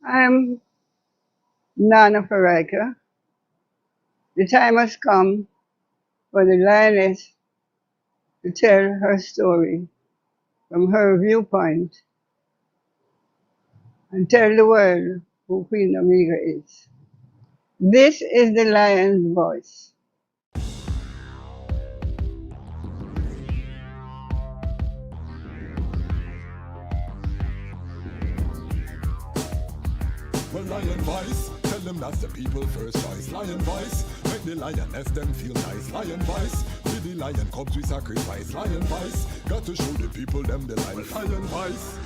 I'm Nana Farika. The time has come for the lioness to tell her story from her viewpoint and tell the world who Queen Omega is. This is the lion's voice. Well, lion voice, tell them that's the people first choice. Lion voice, make the lioness them feel nice. Lion voice, with the lion cubs we sacrifice. Lion voice, got to show the people them the life. Lion voice.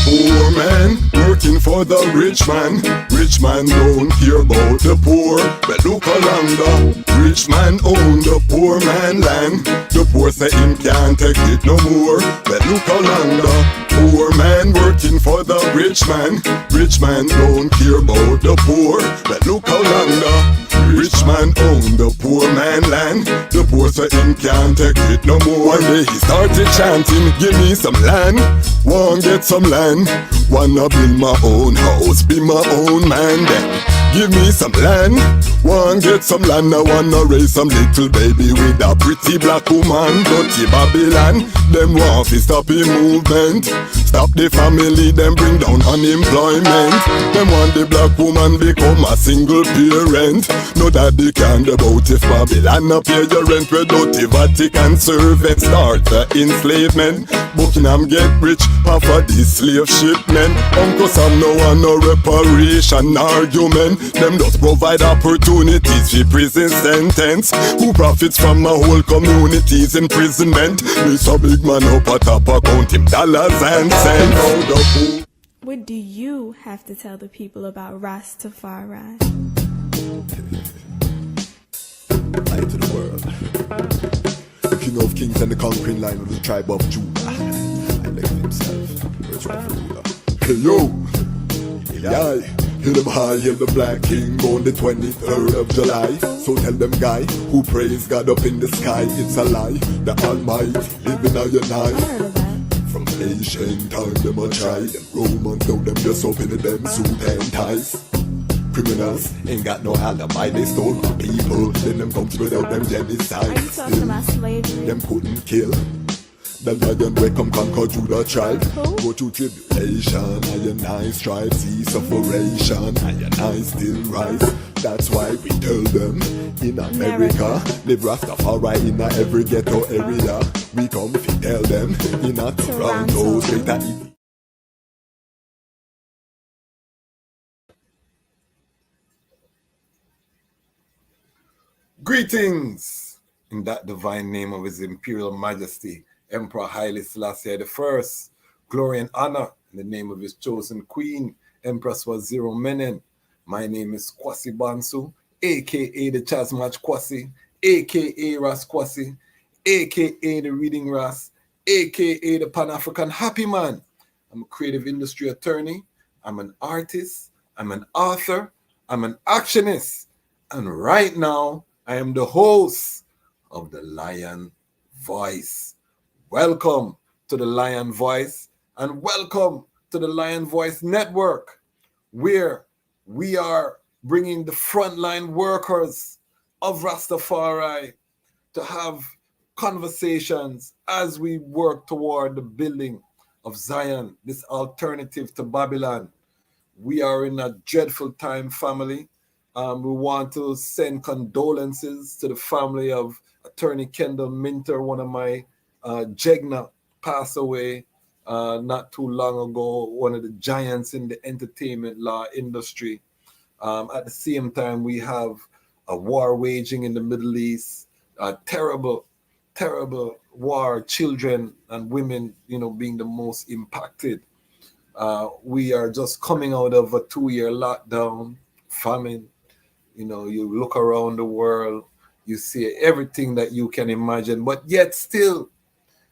Poor man working for the rich man. Rich man don't care about the poor. But look along the rich man own the poor man land. The poor say him can't take it no more. But look along the poor man working for the rich man. Rich man don't care about the poor. But look along the rich man own the poor man land. The poor say him can't take it no more. One day he started chanting, give me some land. Want get some land. Wanna build my own house, be my own man. Then give me some land. Want get some land. I wanna raise some little baby with a pretty black woman. Dirty Babylon, them want to stop the movement. Stop the family, them bring down unemployment. Them want the black woman become a single parent. No daddy can about if Babylon not pay your rent. Without the Vatican servant start the enslavement. Buckingham get rich off of this slave shipment. Uncle Sam no want no reparation argument. Them just provide opportunities for prison sentence. Who profits from a whole community's imprisonment? This a big man up at top account him dollars and cents. What do you have to tell the people about Rastafari? Light to the world. King of kings and the conquering line of the tribe of Judah. And like himself, where's ruler? Hey yo, yeah, hear them high, hear the black king on the 23rd of July. So tell them guy who praise God up in the sky, it's a lie. The Almighty living on your night. From ancient time them a try. Them Romans know them just open them suit and ties. Criminals ain't got no alibi, they stole my people. Then them come without them genocide. Are you talking about slavery? Them couldn't kill the lion we come conquer Judah tribe. Who? Go through tribulation, and I strive, see sufferation, and I still rise. That's why we tell them in America, live Rastafari in every ghetto area. We come to tell them in a Toronto, straight at it. Greetings in that divine name of His Imperial Majesty, Emperor Haile Selassie I. Glory and honor in the name of His chosen Queen, Empress Waziri Menen. My name is Kwasi Bansu, aka the Chasmach Kwasi, aka Ras Kwasi, aka the Reading Ras, aka the Pan-African Happy Man. I'm a creative industry attorney, I'm an artist, I'm an author, I'm an actionist, and right now I am the host of the Lion Voice. Welcome to the Lion Voice and welcome to the Lion Voice Network, where we are bringing the frontline workers of Rastafari to have conversations as we work toward the building of Zion, this alternative to Babylon. We are in a dreadful time, family. We want to send condolences to the family of Attorney Kendall Minter, one of my Jegna, passed away not too long ago, one of the giants in the entertainment law industry. At the same time, we have a war waging in the Middle East, a terrible, terrible war, children and women, being the most impacted. We are just coming out of a 2-year lockdown, famine. You look around the world, You see everything that you can imagine, but yet still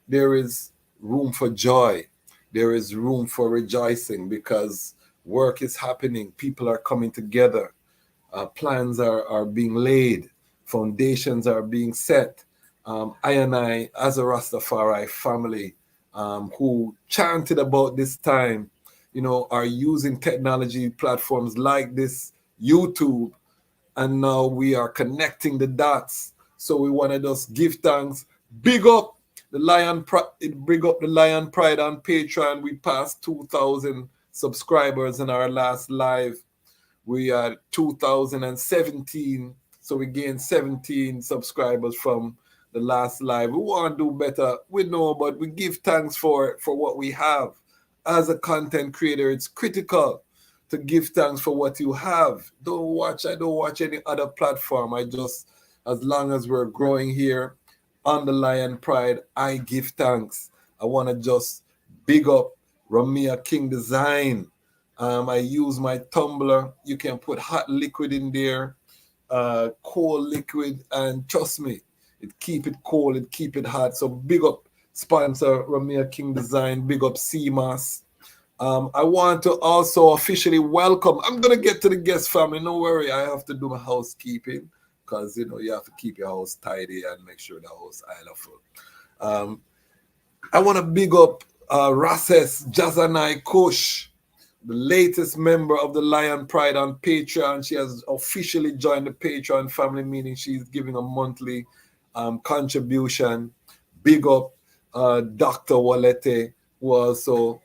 there is room for joy. There is room for rejoicing because work is happening. People are coming together. Plans are being laid. Foundations are being set. I and I, as a Rastafari family, who chanted about this time, are using technology platforms like this YouTube, and now we are connecting the dots. So we want to just give thanks, big up the big up the Lion Pride on Patreon. We passed 2,000 subscribers in our last live. We are 2017, so we gained 17 subscribers from the last live. We want to do better, we know, but we give thanks for what we have. As a content creator, it's critical to give thanks for what you have. I don't watch any other platform. As long as we're growing here on the Lion Pride, I give thanks. I want to just big up Ramia King Design. I use my tumbler. You can put hot liquid in there, cold liquid, and trust me, it keep it cold, it keep it hot. So big up sponsor Ramia King Design, big up CMAS. I want to also officially welcome. I'm gonna get to the guest family. No worry, I have to do my housekeeping because you have to keep your house tidy and make sure the house is full. I want to big up Rases Jazanai Kush, the latest member of the Lion Pride on Patreon. She has officially joined the Patreon family, meaning she's giving a monthly contribution. Big up Dr. Walete, who also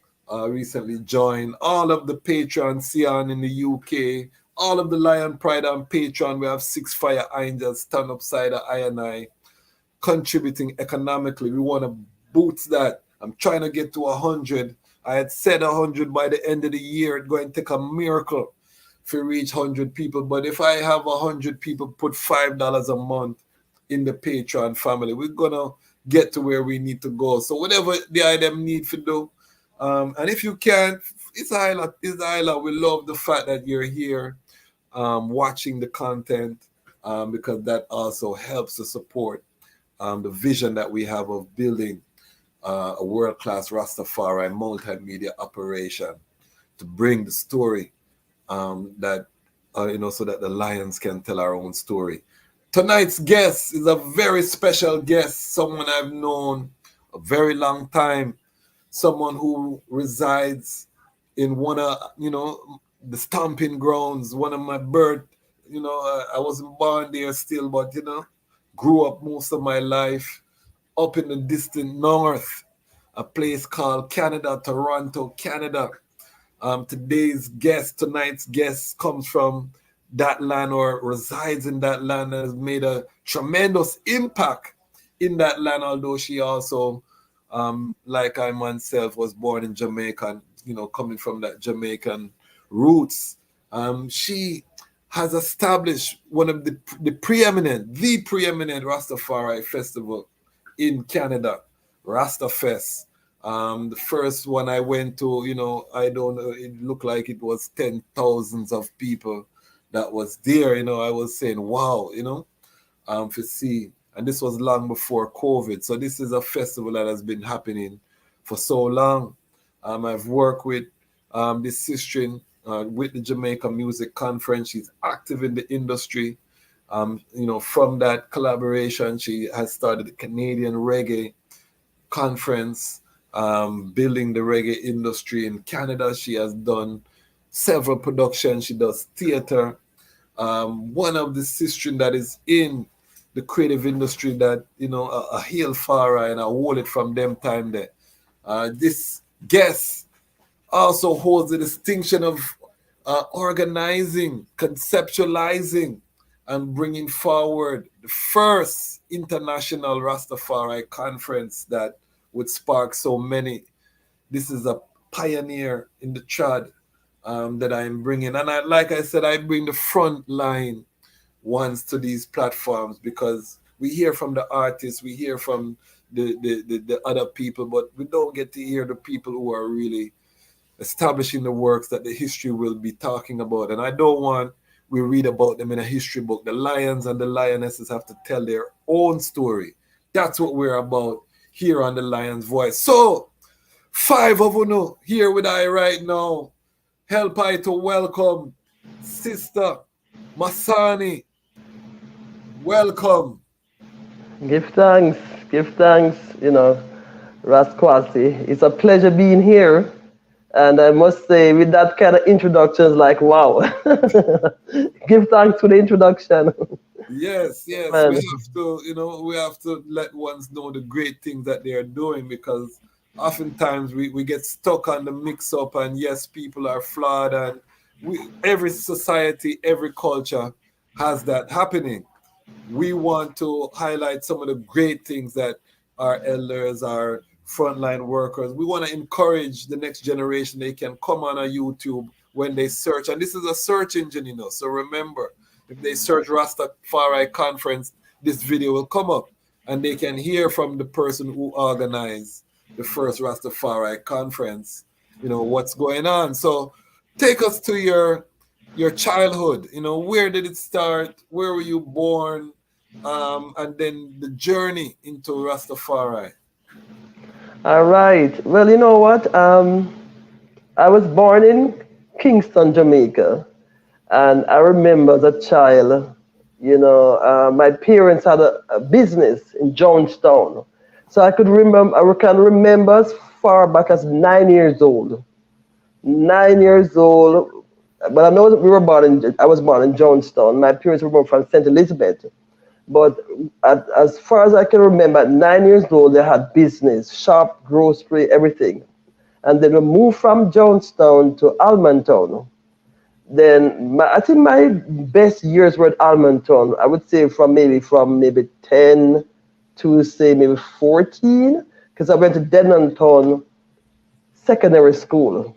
recently joined. All of the Patreon, Sian in the UK, all of the Lion Pride on Patreon. We have 6 Fire Angels, Stand Upside I and I, contributing economically. We want to boost that. I'm trying to get to 100. I had said 100 by the end of the year. It's going to take a miracle to reach 100 people. But if I have 100 people put $5 a month in the Patreon family, we're going to get to where we need to go. So whatever the item need to do. And if you can't, it's Isla. We love the fact that you're here watching the content because that also helps to support the vision that we have of building a world-class Rastafari multimedia operation to bring the story that so that the Lions can tell our own story. Tonight's guest is a very special guest, someone I've known a very long time, someone who resides in one of the stomping grounds, one of my birth. I wasn't born there still, but grew up most of my life up in the distant north, a place called Canada, Toronto, Canada. Tonight's guest comes from that land or resides in that land and has made a tremendous impact in that land, although she also, like I myself, was born in Jamaica, coming from that Jamaican roots. She has established one of the preeminent Rastafari festival in Canada, Rastafest. The first one I went to, I don't know, it looked like it was 10,000s of people that was there. I was saying, wow, to see. And this was long before COVID. So this is a festival that has been happening for so long. I've worked with this sister with the Jamaica Music Conference. She's active in the industry. From that collaboration, she has started the Canadian Reggae Conference, building the reggae industry in Canada. She has done several productions. She does theater. One of the sisters that is in the creative industry that, a hail Farah, and I hold it from them time there. This guest also holds the distinction of organizing, conceptualizing, and bringing forward the first international Rastafari conference that would spark so many. This is a pioneer in the trad that I'm bringing. And like I said, I bring the front line ones to these platforms because we hear from the artists, we hear from the other people, but we don't get to hear the people who are really establishing the works that the history will be talking about. And I don't want we read about them in a history book. The lions and the lionesses have to tell their own story. That's what we're about here on the Lion's Voice. So, 5 of you here with I right now. Help I to welcome Sister Masani. Welcome. Give thanks, Rasquasi. It's a pleasure being here. And I must say, with that kind of introduction, it's like, wow. Give thanks for the introduction. Yes. Man. We have to let ones know the great things that they are doing, because oftentimes we get stuck on the mix up, and yes, people are flawed, and every society, every culture has that happening. We want to highlight some of the great things that our elders, our frontline workers, we want to encourage the next generation. They can come on a YouTube when they search, and this is a search engine, so remember, if they search Rastafari conference, this video will come up, and they can hear from the person who organized the first Rastafari conference, what's going on. So take us to your childhood. Where did it start? Where were you born? And then the journey into Rastafari. All right. Well, you know what? I was born in Kingston, Jamaica. And I remember as a child, my parents had a business in Jonestown. So I can remember as far back as 9 years old. 9 years old. But I know that I was born in Jonestown. My parents were born from St. Elizabeth. But as far as I can remember, at 9 years old, they had business, shop, grocery, everything. And then we moved from Jonestown to Almontown. Then I think my best years were at Almontown. I would say from maybe 10 to say maybe 14, because I went to Denhamton Secondary School.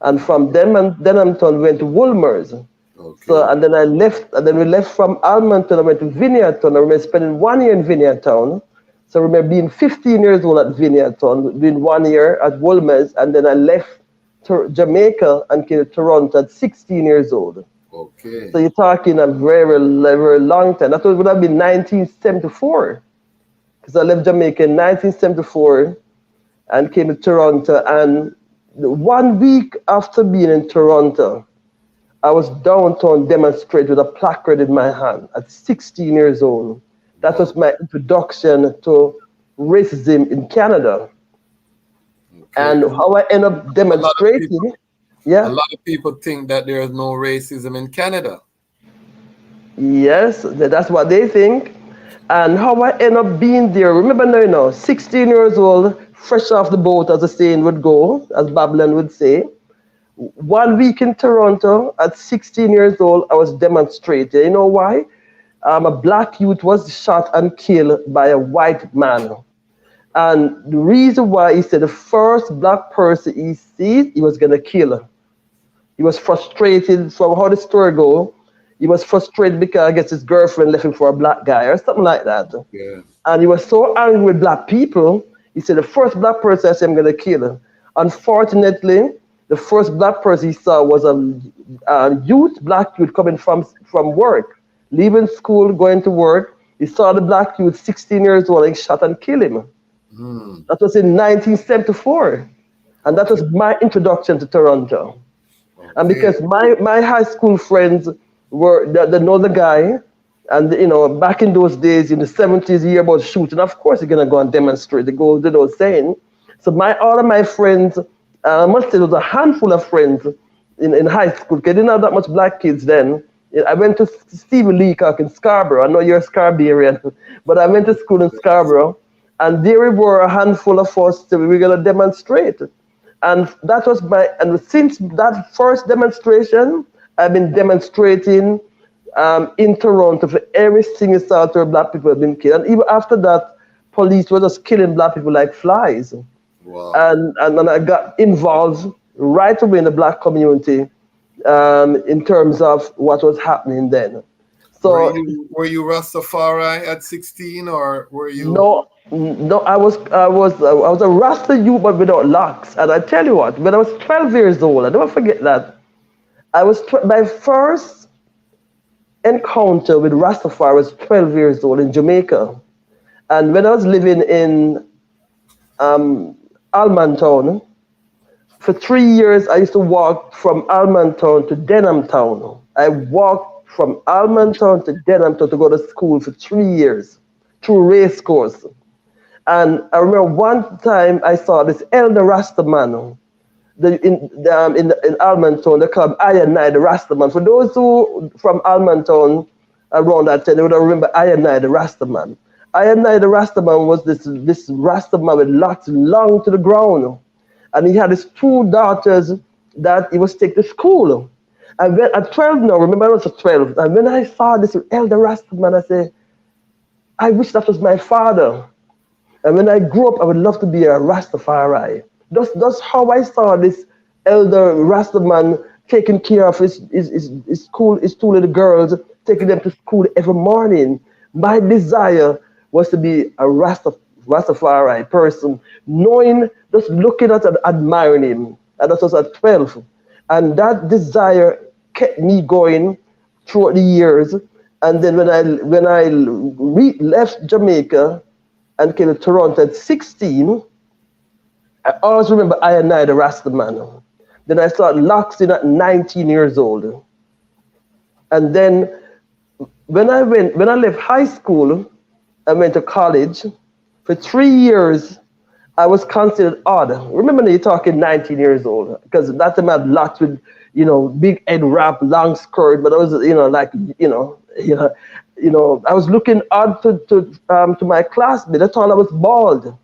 And from Denhamton, we went to Woolmer's. Okay. So, and then we left from Almonton, I went to Vineyardtown. I remember spending 1 year in Vineyardtown. So I remember being 15 years old at Vineyardtown, doing 1 year at Woolmer's, and then I left to Jamaica and came to Toronto at 16 years old. Okay. So you're talking a very, very long time. That would have been 1974. Because I left Jamaica in 1974 and came to Toronto. And 1 week after being in Toronto, I was downtown demonstrating with a placard in my hand at 16 years old. That was my introduction to racism in Canada. Okay. And how I end up demonstrating. A lot of people think that there is no racism in Canada. Yes, that's what they think. And how I end up being there. Remember now, 16 years old, fresh off the boat, as the saying would go, as Babylon would say. 1 week in Toronto, at 16 years old, I was demonstrating. You know why? A black youth was shot and killed by a white man. And the reason why, he said the first black person he sees, he was going to kill. He was frustrated from how the story goes. He was frustrated because I guess his girlfriend left him for a black guy or something like that. Yeah. And he was so angry with black people, he said the first black person I see, I'm going to kill. Unfortunately, the first black person he saw was a black youth coming from work, leaving school, going to work. He saw the black youth, 16 years old, and he shot and killed him. That was in 1974. And that was my introduction to Toronto. Okay. And because my high school friends they know the guy, and back in those days, in the 70s, you hear about shooting, of course you're going to go and demonstrate. They go, saying. So all of my friends, I must say there was a handful of friends in high school, because I didn't have that much black kids then. I went to Stephen Leacock in Scarborough. I know you're a Scarborough, but I went to school in Scarborough, and there we were, a handful of us, we were going to demonstrate. And that was and since that first demonstration, I've been demonstrating in Toronto for every single sort where black people have been killed. And even after that, police were just killing black people like flies. Wow. And then I got involved right away in the black community in terms of what was happening then. So were you Rastafari at 16, or were you? No, I was a Rasta youth, but without locks. And I tell you what, when I was 12 years old, I never forget that. I was my first encounter with Rastafari, I was 12 years old in Jamaica. And when I was living in Almantown, for 3 years, I used to walk from Almantown to Denhamtown. I walked from Almantown to Denhamtown to go to school for 3 years through race course. And I remember one time I saw this elder Rastaman in Almantown. They call him Iron Knight, the Rastaman. For those who from Almantown around that time, they would remember Iron Knight, the Rastaman. Iron Knight, the Rastaman was this Rastaman with locks long to the ground. And he had his 2 daughters that he was taking to school. And when at 12 now, remember I was 12, and when I saw this elder Rastaman, I said, I wish that was my father. And when I grew up, I would love to be a Rastafari. That's how I saw this elder Rastaman taking care of his 2 little girls, taking them to school every morning. My desire was to be a Rastafari person, knowing, just looking at and admiring him. And that was at 12. And that desire kept me going throughout the years. And then when I left Jamaica and came to Toronto at 16, I always remember I and I, the Rastaman. Then I started Loxing at 19 years old. And then when I left high school, I went to college. For 3 years, I was considered odd. Remember, you're talking 19 years old, because that time I had lots with, big head wrap, long skirt, but I was, I was looking odd to my classmates. They thought I was bald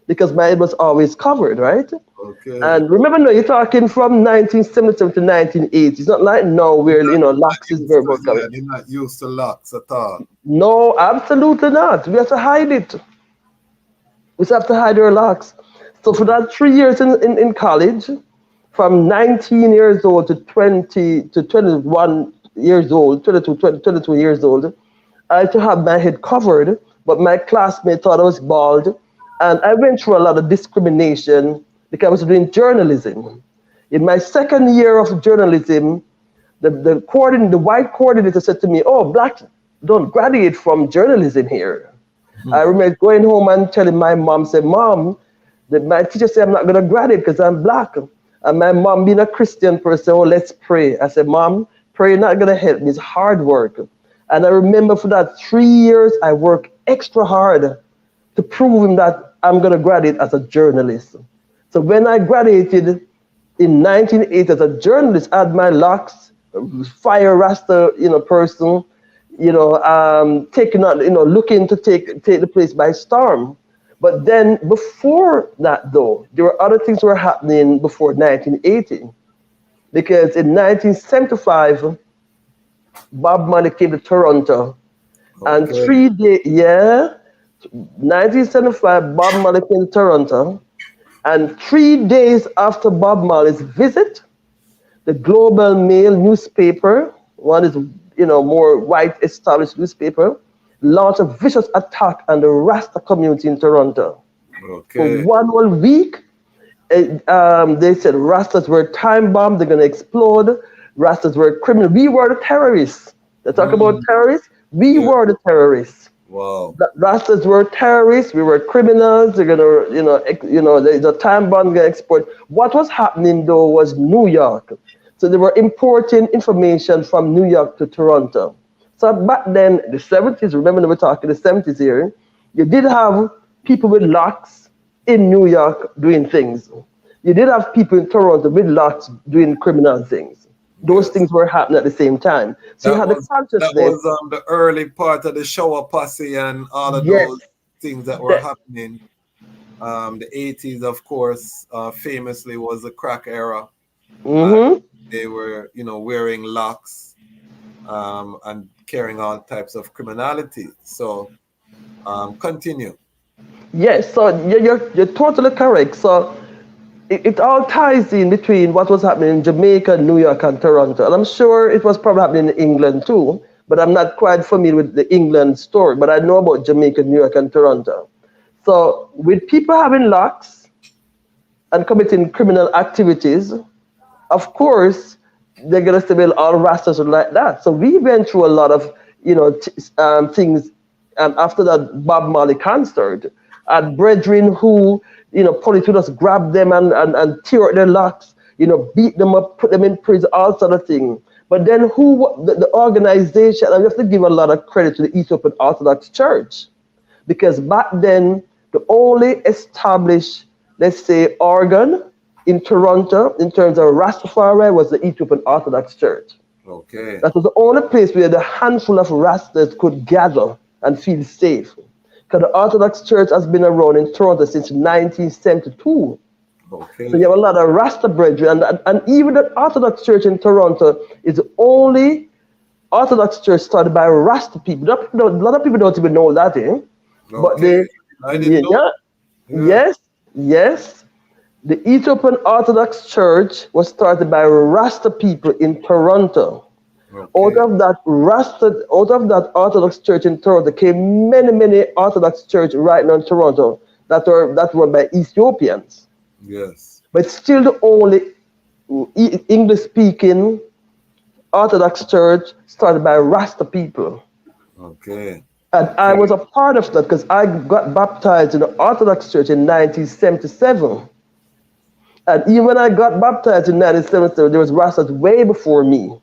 because my head was always covered, right? Okay. And remember, no, you're talking from 1977 to 1980. It's not like now where, locks is very much covered. You're not used to locks at all. No, absolutely not. We have to hide it. We have to hide our locks. So for that 3 years in college, from 19 years old to 20 to 21 years old, 22 years old, I had to have my head covered, but my classmates thought I was bald. And I went through a lot of discrimination because I was doing journalism. In my second year of journalism, the white coordinator said to me, "Oh, blacks don't graduate from journalism here." I remember going home and telling my mom, said, "Mom, my teacher said I'm not going to graduate because I'm black." And my mom, being a Christian person, "Oh, let's pray." I said, "Mom, prayer not going to help me. It's hard work." And I remember for that 3 years, I worked extra hard to prove him that I'm going to graduate as a journalist. So when I graduated in 1980 as a journalist, I had my locks, fire rasta, person, taking on, looking to take the place by storm. But then before that, though, there were other things were happening before 1980. Because in 1975, Bob Marley came to Toronto. Okay. And 3 days, 1975, Bob Marley came to Toronto. And 3 days after Bob Marley's visit, the Global Mail newspaper, one is, more white established newspaper, launched a vicious attack on the Rasta community in Toronto. Okay. For 1 whole week, they said Rastas were time bombed, they're going to explode. Rastas were criminal. We were the terrorists. They talk about terrorists. We were the terrorists. Wow. Rastas were terrorists. We were criminals. They're going to, the time bomb going to export. What was happening though was New York. So they were importing information from New York to Toronto. So back then, the 70s, remember we're talking the 70s here, you did have people with locks in New York doing things. You did have people in Toronto with locks doing criminal things. Those things were happening at the same time. So you had the consciousness. That was the early part of the shower posse and all of those things that were happening. The 80s, of course, famously was the crack era. They were, wearing locks and carrying all types of criminality. So continue. Yes, so you're totally correct. So it all ties in between what was happening in Jamaica, New York, and Toronto. And I'm sure it was probably happening in England too, but I'm not quite familiar with the England story, but I know about Jamaica, New York, and Toronto. So with people having locks and committing criminal activities, of course, they're gonna say, well, all Rastas are like that. So we went through a lot of, things. And after that Bob Marley concert, had brethren who, police would just grab them and tear out their locks, beat them up, put them in prison, all sort of thing. But then the organization, I have to give a lot of credit to the Ethiopian Orthodox Church, because back then the only established, let's say, organ in Toronto in terms of Rastafari was the Ethiopian Orthodox Church. Okay. That was the only place where the handful of Rastas could gather and feel safe. Because the Orthodox Church has been around in Toronto since 1972. Okay. So you have a lot of Rasta brethren, and even the Orthodox Church in Toronto is the only Orthodox church started by Rasta people. A lot of people don't even know that, eh? But I didn't know. Yes. The Ethiopian Orthodox Church was started by Rasta people in Toronto. Okay. Out of that Orthodox church in Toronto came many Orthodox church right now in Toronto that were by Ethiopians. Yes. But still the only English-speaking Orthodox church started by Rasta people. Okay. And I was a part of that because I got baptized in the Orthodox church in 1977. And even when I got baptized in 1977, there was Rastas way before me.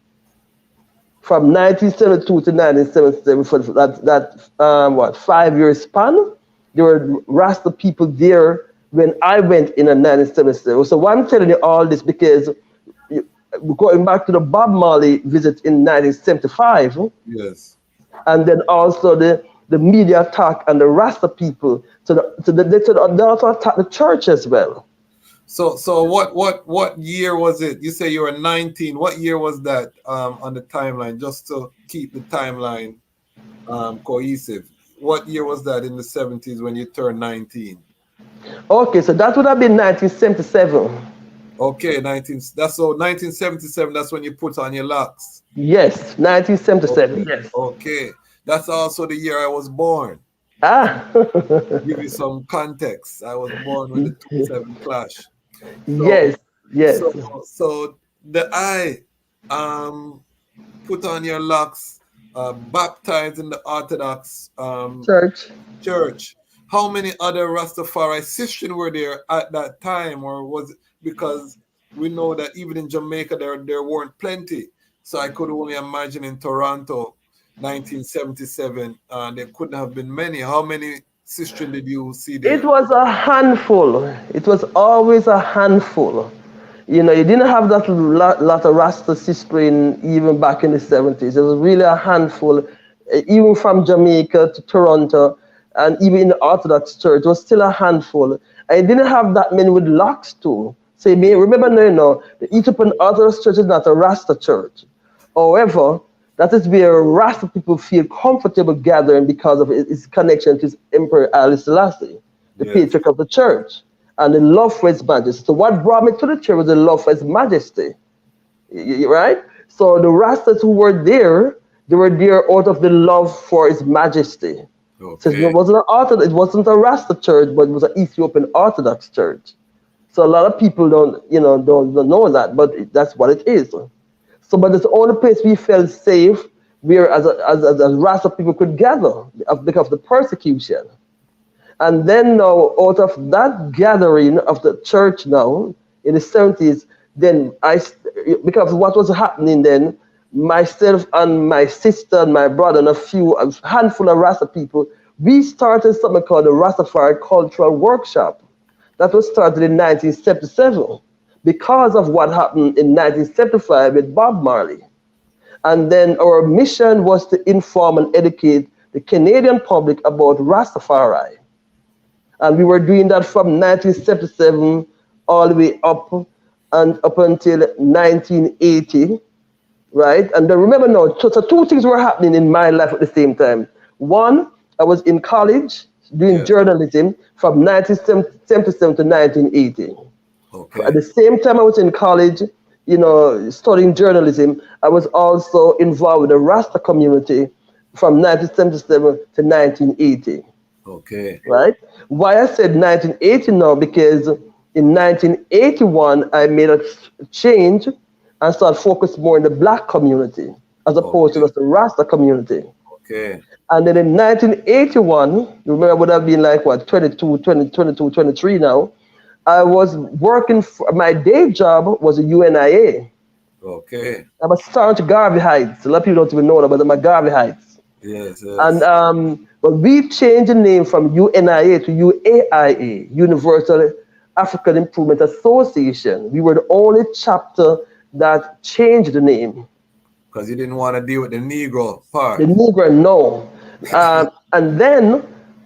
From 1972 to 1977, for that 5-year span, there were Rasta people there when I went in 1977. So why I'm telling you all this, because going back to the Bob Marley visit in 1975, yes, and then also the media attack and the Rasta people, they also attacked the church as well. So what year was it? You say you were 19. What year was that on the timeline? Just to keep the timeline cohesive. What year was that in the 70s when you turned 19? Okay, so that would have been 1977. Okay, 1977. That's when you put on your locks. Yes, 1977. Okay. Yes. Okay, that's also the year I was born. Give you some context. I was born with the 27 clash. So, yes. So the put on your locks, baptized in the Orthodox church. How many other Rastafari sisters were there at that time, or was it because we know that even in Jamaica there weren't plenty? So I could only imagine in Toronto, 1977, there couldn't have been many. How many sisters did you see there? It was a handful. It was always a handful. You didn't have that lot of Rasta sistering even back in the 70s. It was really a handful, even from Jamaica to Toronto, and even in the Orthodox Church, it was still a handful. I didn't have that many with locks too. So you may remember now, the Ethiopian Orthodox Church is not a Rasta church. However, that is where Rasta people feel comfortable gathering because of its connection to Emperor Haile Selassie, the patriarch of the church, and the love for his majesty. So what brought me to the church was the love for his majesty, right? So the Rastas who were there, they were there out of the love for his majesty. Okay. So it wasn't a Rasta church, but it was an Ethiopian Orthodox church. So a lot of people don't know that, but that's what it is. So, but it's the only place we felt safe where as Rasta people could gather because of the persecution. And then now, out of that gathering of the church now, in the 70s, then because what was happening then, myself and my sister and my brother and a handful of Rasta people, we started something called the Rastafari Cultural Workshop. That was started in 1977. Because of what happened in 1975 with Bob Marley. And then our mission was to inform and educate the Canadian public about Rastafari. And we were doing that from 1977 all the way up until 1980, right? And then remember now, so two things were happening in my life at the same time. One, I was in college doing journalism from 1977 to 1980. Okay. At the same time I was in college, studying journalism, I was also involved with the Rasta community from 1977 to 1980. Okay. Right? Why I said 1980 now, because in 1981 I made a change and start focus more in the black community as opposed to Okay. just the Rasta community. Okay. And then in 1981, remember I would have been like what, 23 now. I was working for, my day job was a UNIA. Okay. I'm a staunch Garvey Heights. A lot of people don't even know that, but I'm a Garvey Heights. Yes. And Yes. but we changed the name from UNIA to UAIA, Universal African Improvement Association. We were the only chapter that changed the name. Because you didn't want to deal with the Negro The part. Negro, no. And then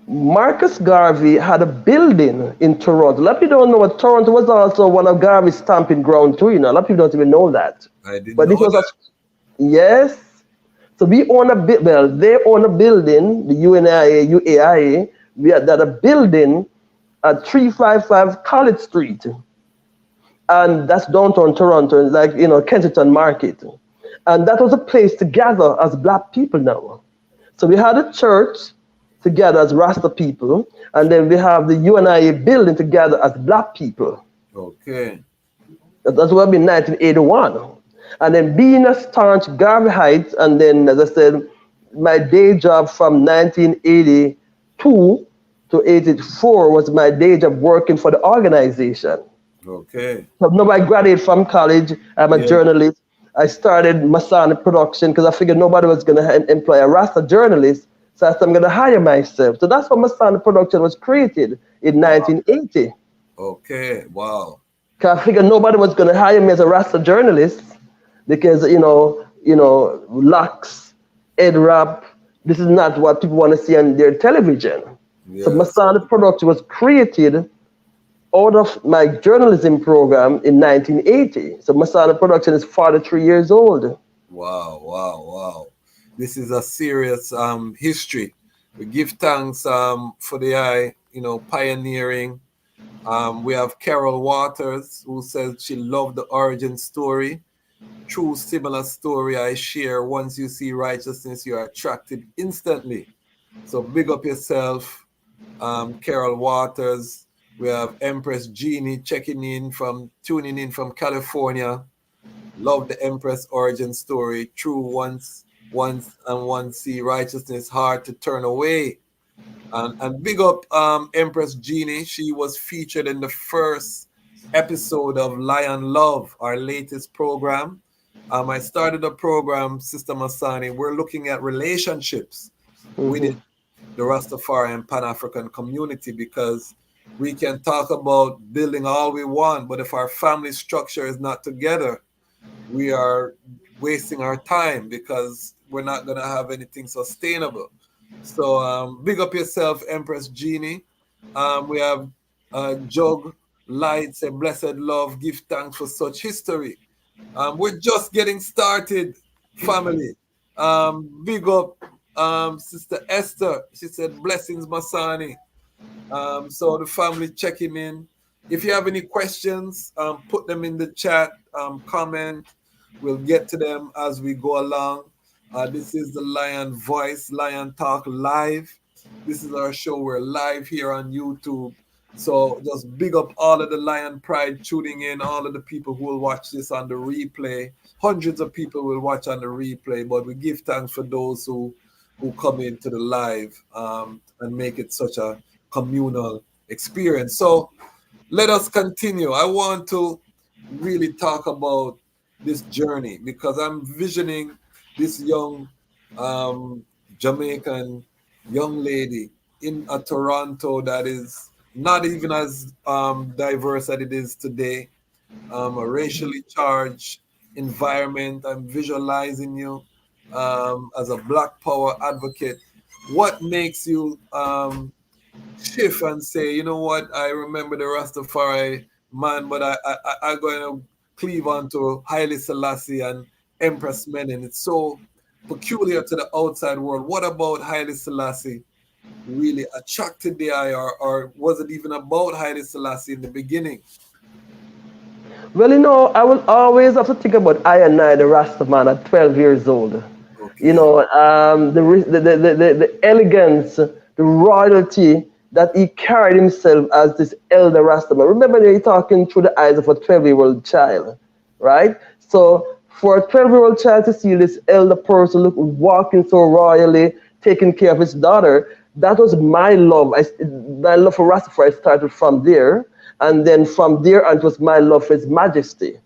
Marcus Garvey had a building in Toronto. A lot of people don't know what Toronto was also one of Garvey's stamping ground too. You know, a lot of people don't even know that. I didn't But this know was a that. yes. So we own a well, they own a building, the UNIA, UAIA. We had that a building at 355 College Street, and that's downtown Toronto, like Kensington Market, and that was a place to gather as Black people now. So we had a church together as Rasta people, and then we have the UNIA building together as Black people. Okay. That's what happened in 1981. And then being a staunch Garvey Heights, and then, as I said, my day job from 1982 to 84 was my day job working for the organization. Okay. So now I graduated from college. I'm a Yeah. journalist. I started Masani production because I figured nobody was going to employ a Rasta journalist. So I said, I'm going to hire myself. So that's how Masani production was created in Wow. 1980. Okay. Wow. Cause I figured nobody was going to hire me as a Rasta journalist because locks, head wrap. This is not what people want to see on their television. So Yes. Masani production was created out of my journalism program in 1980. So Masana Production is 43 years old. Wow. Wow. Wow. This is a serious history. We give thanks for the pioneering. We have Carol Waters who says she loved the origin story. True similar story I share. Once you see righteousness, you are attracted instantly. So big up yourself, Carol Waters. We have Empress Jeannie tuning in from California. Love the Empress origin story. True once see righteousness, hard to turn away. And big up Empress Jeannie. She was featured in the first episode of Lion Love, our latest program. I started a program, Sister Masani. We're looking at relationships within the Rastafari and Pan-African community because we can talk about building all we want, but if our family structure is not together, we are wasting our time because we're not going to have anything sustainable. So big up yourself, Empress Jeannie. We have Jug Lights and Blessed Love. Give thanks for such history. We're just getting started, family. Big up Sister Esther. She said, blessings, Masani. So the family checking in. If you have any questions, put them in the chat, comment. We'll get to them as we go along. This is the Lion Voice, Lion Talk Live. This is our show. We're live here on YouTube. So just big up all of the Lion Pride tuning in, all of the people who will watch this on the replay. Hundreds of people will watch on the replay, but we give thanks for those who come into the live and make it such a communal experience. So let us continue. I want to really talk about this journey because I'm visioning this young Jamaican young lady in a Toronto that is not even as diverse as it is today, a racially charged environment. I'm visualizing you as a Black Power advocate. What makes you shift and say, you know what, I remember the Rastafari man, but I'm going to cleave on to Haile Selassie and Empress Menen. It's so peculiar to the outside world. What about Haile Selassie really attracted the eye, or was it even about Haile Selassie in the beginning? Well, I will always have to think about I and I, the Rasta man, at 12 years old. Okay. The elegance, the royalty that he carried himself as this elder Rasta man. Remember, you're talking through the eyes of a 12-year-old child, right? So for a 12-year-old child to see this elder person look walking so royally, taking care of his daughter, that was my love. My love for Rastafari started from there, and then from there on it was my love for His Majesty,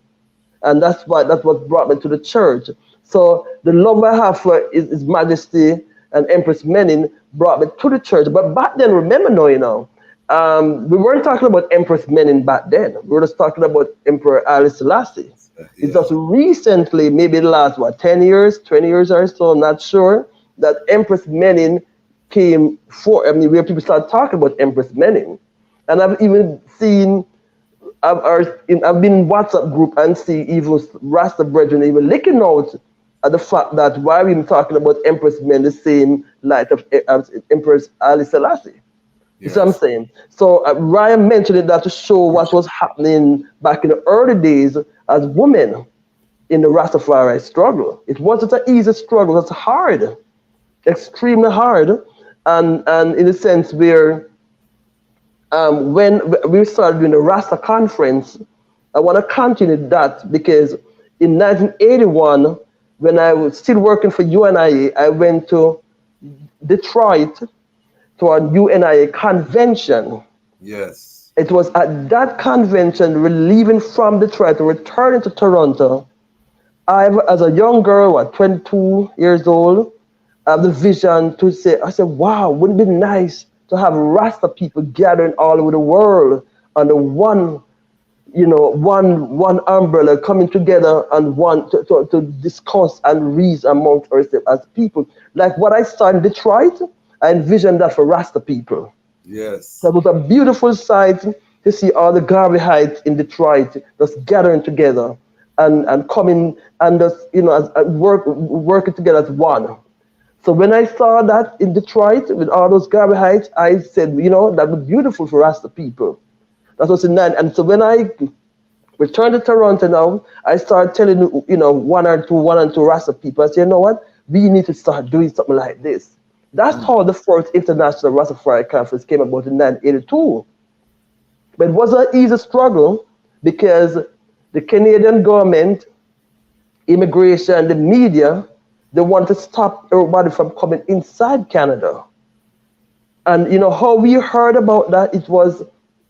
and that's what brought me to the church. So the love I have for His Majesty and Empress Menen brought me to the church. But back then, remember now, we weren't talking about Empress Menen back then. We were just talking about Emperor Haile Selassie. It's just recently, maybe the last 10 years, 20 years or so, I'm not sure, that Empress Menen came for. I mean, where people started talking about Empress Menen, and I've even seen. I've been in WhatsApp group and see even Rasta brethren even licking out at the fact that why we even talking about Empress Men the same light of as Empress Haile Selassie. You see what I'm saying? So Ryan mentioned that to show what was happening back in the early days as women in the Rastafari struggle. It wasn't an easy struggle. It was hard, extremely hard, and in a sense where when we started doing the Rasta conference, I want to continue that because in 1981, when I was still working for UNIA, I went to Detroit to a UNIA convention. Yes. It was at that convention, we're leaving from Detroit, returning to Toronto. As a young girl, 22 years old, I have the vision to say, I said, wow, wouldn't it be nice to have Rasta people gathering all over the world under one umbrella, coming together and to discuss and reason amongst ourselves as people. Like what I saw in Detroit, I envisioned that for Rasta people. Yes. So it was a beautiful sight to see all the Garveyhites in Detroit just gathering together and coming and just, working together as one. So when I saw that in Detroit with all those Garveyhites, I said, that was beautiful for Rasta people. That was in 9. And so when I returned to Toronto now, I started telling, one and two Rasta people, I said, you know what? We need to start doing something like this. That's how the first International Rastafari Conference came about in 1982. But it was an easy struggle because the Canadian government, immigration, the media, they wanted to stop everybody from coming inside Canada. And how we heard about that, it was,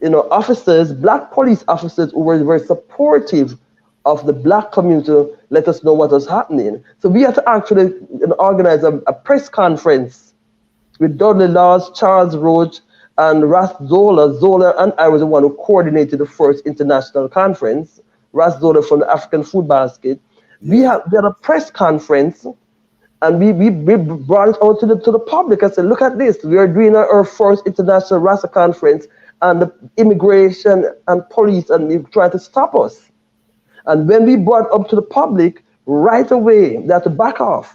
officers, black police officers who were very supportive of the black community, let us know what was happening. So we had to actually organize a press conference with Dudley Laws, Charles Roach, and Ras Zola. Zola and I was the one who coordinated the first international conference. Ras Zola from the African Food Basket. We had a press conference, and we brought it out to the public. I said, look at this. We are doing our first international Rasta conference, and the immigration and police and they trying to stop us. And when we brought up to the public, right away, they had to back off.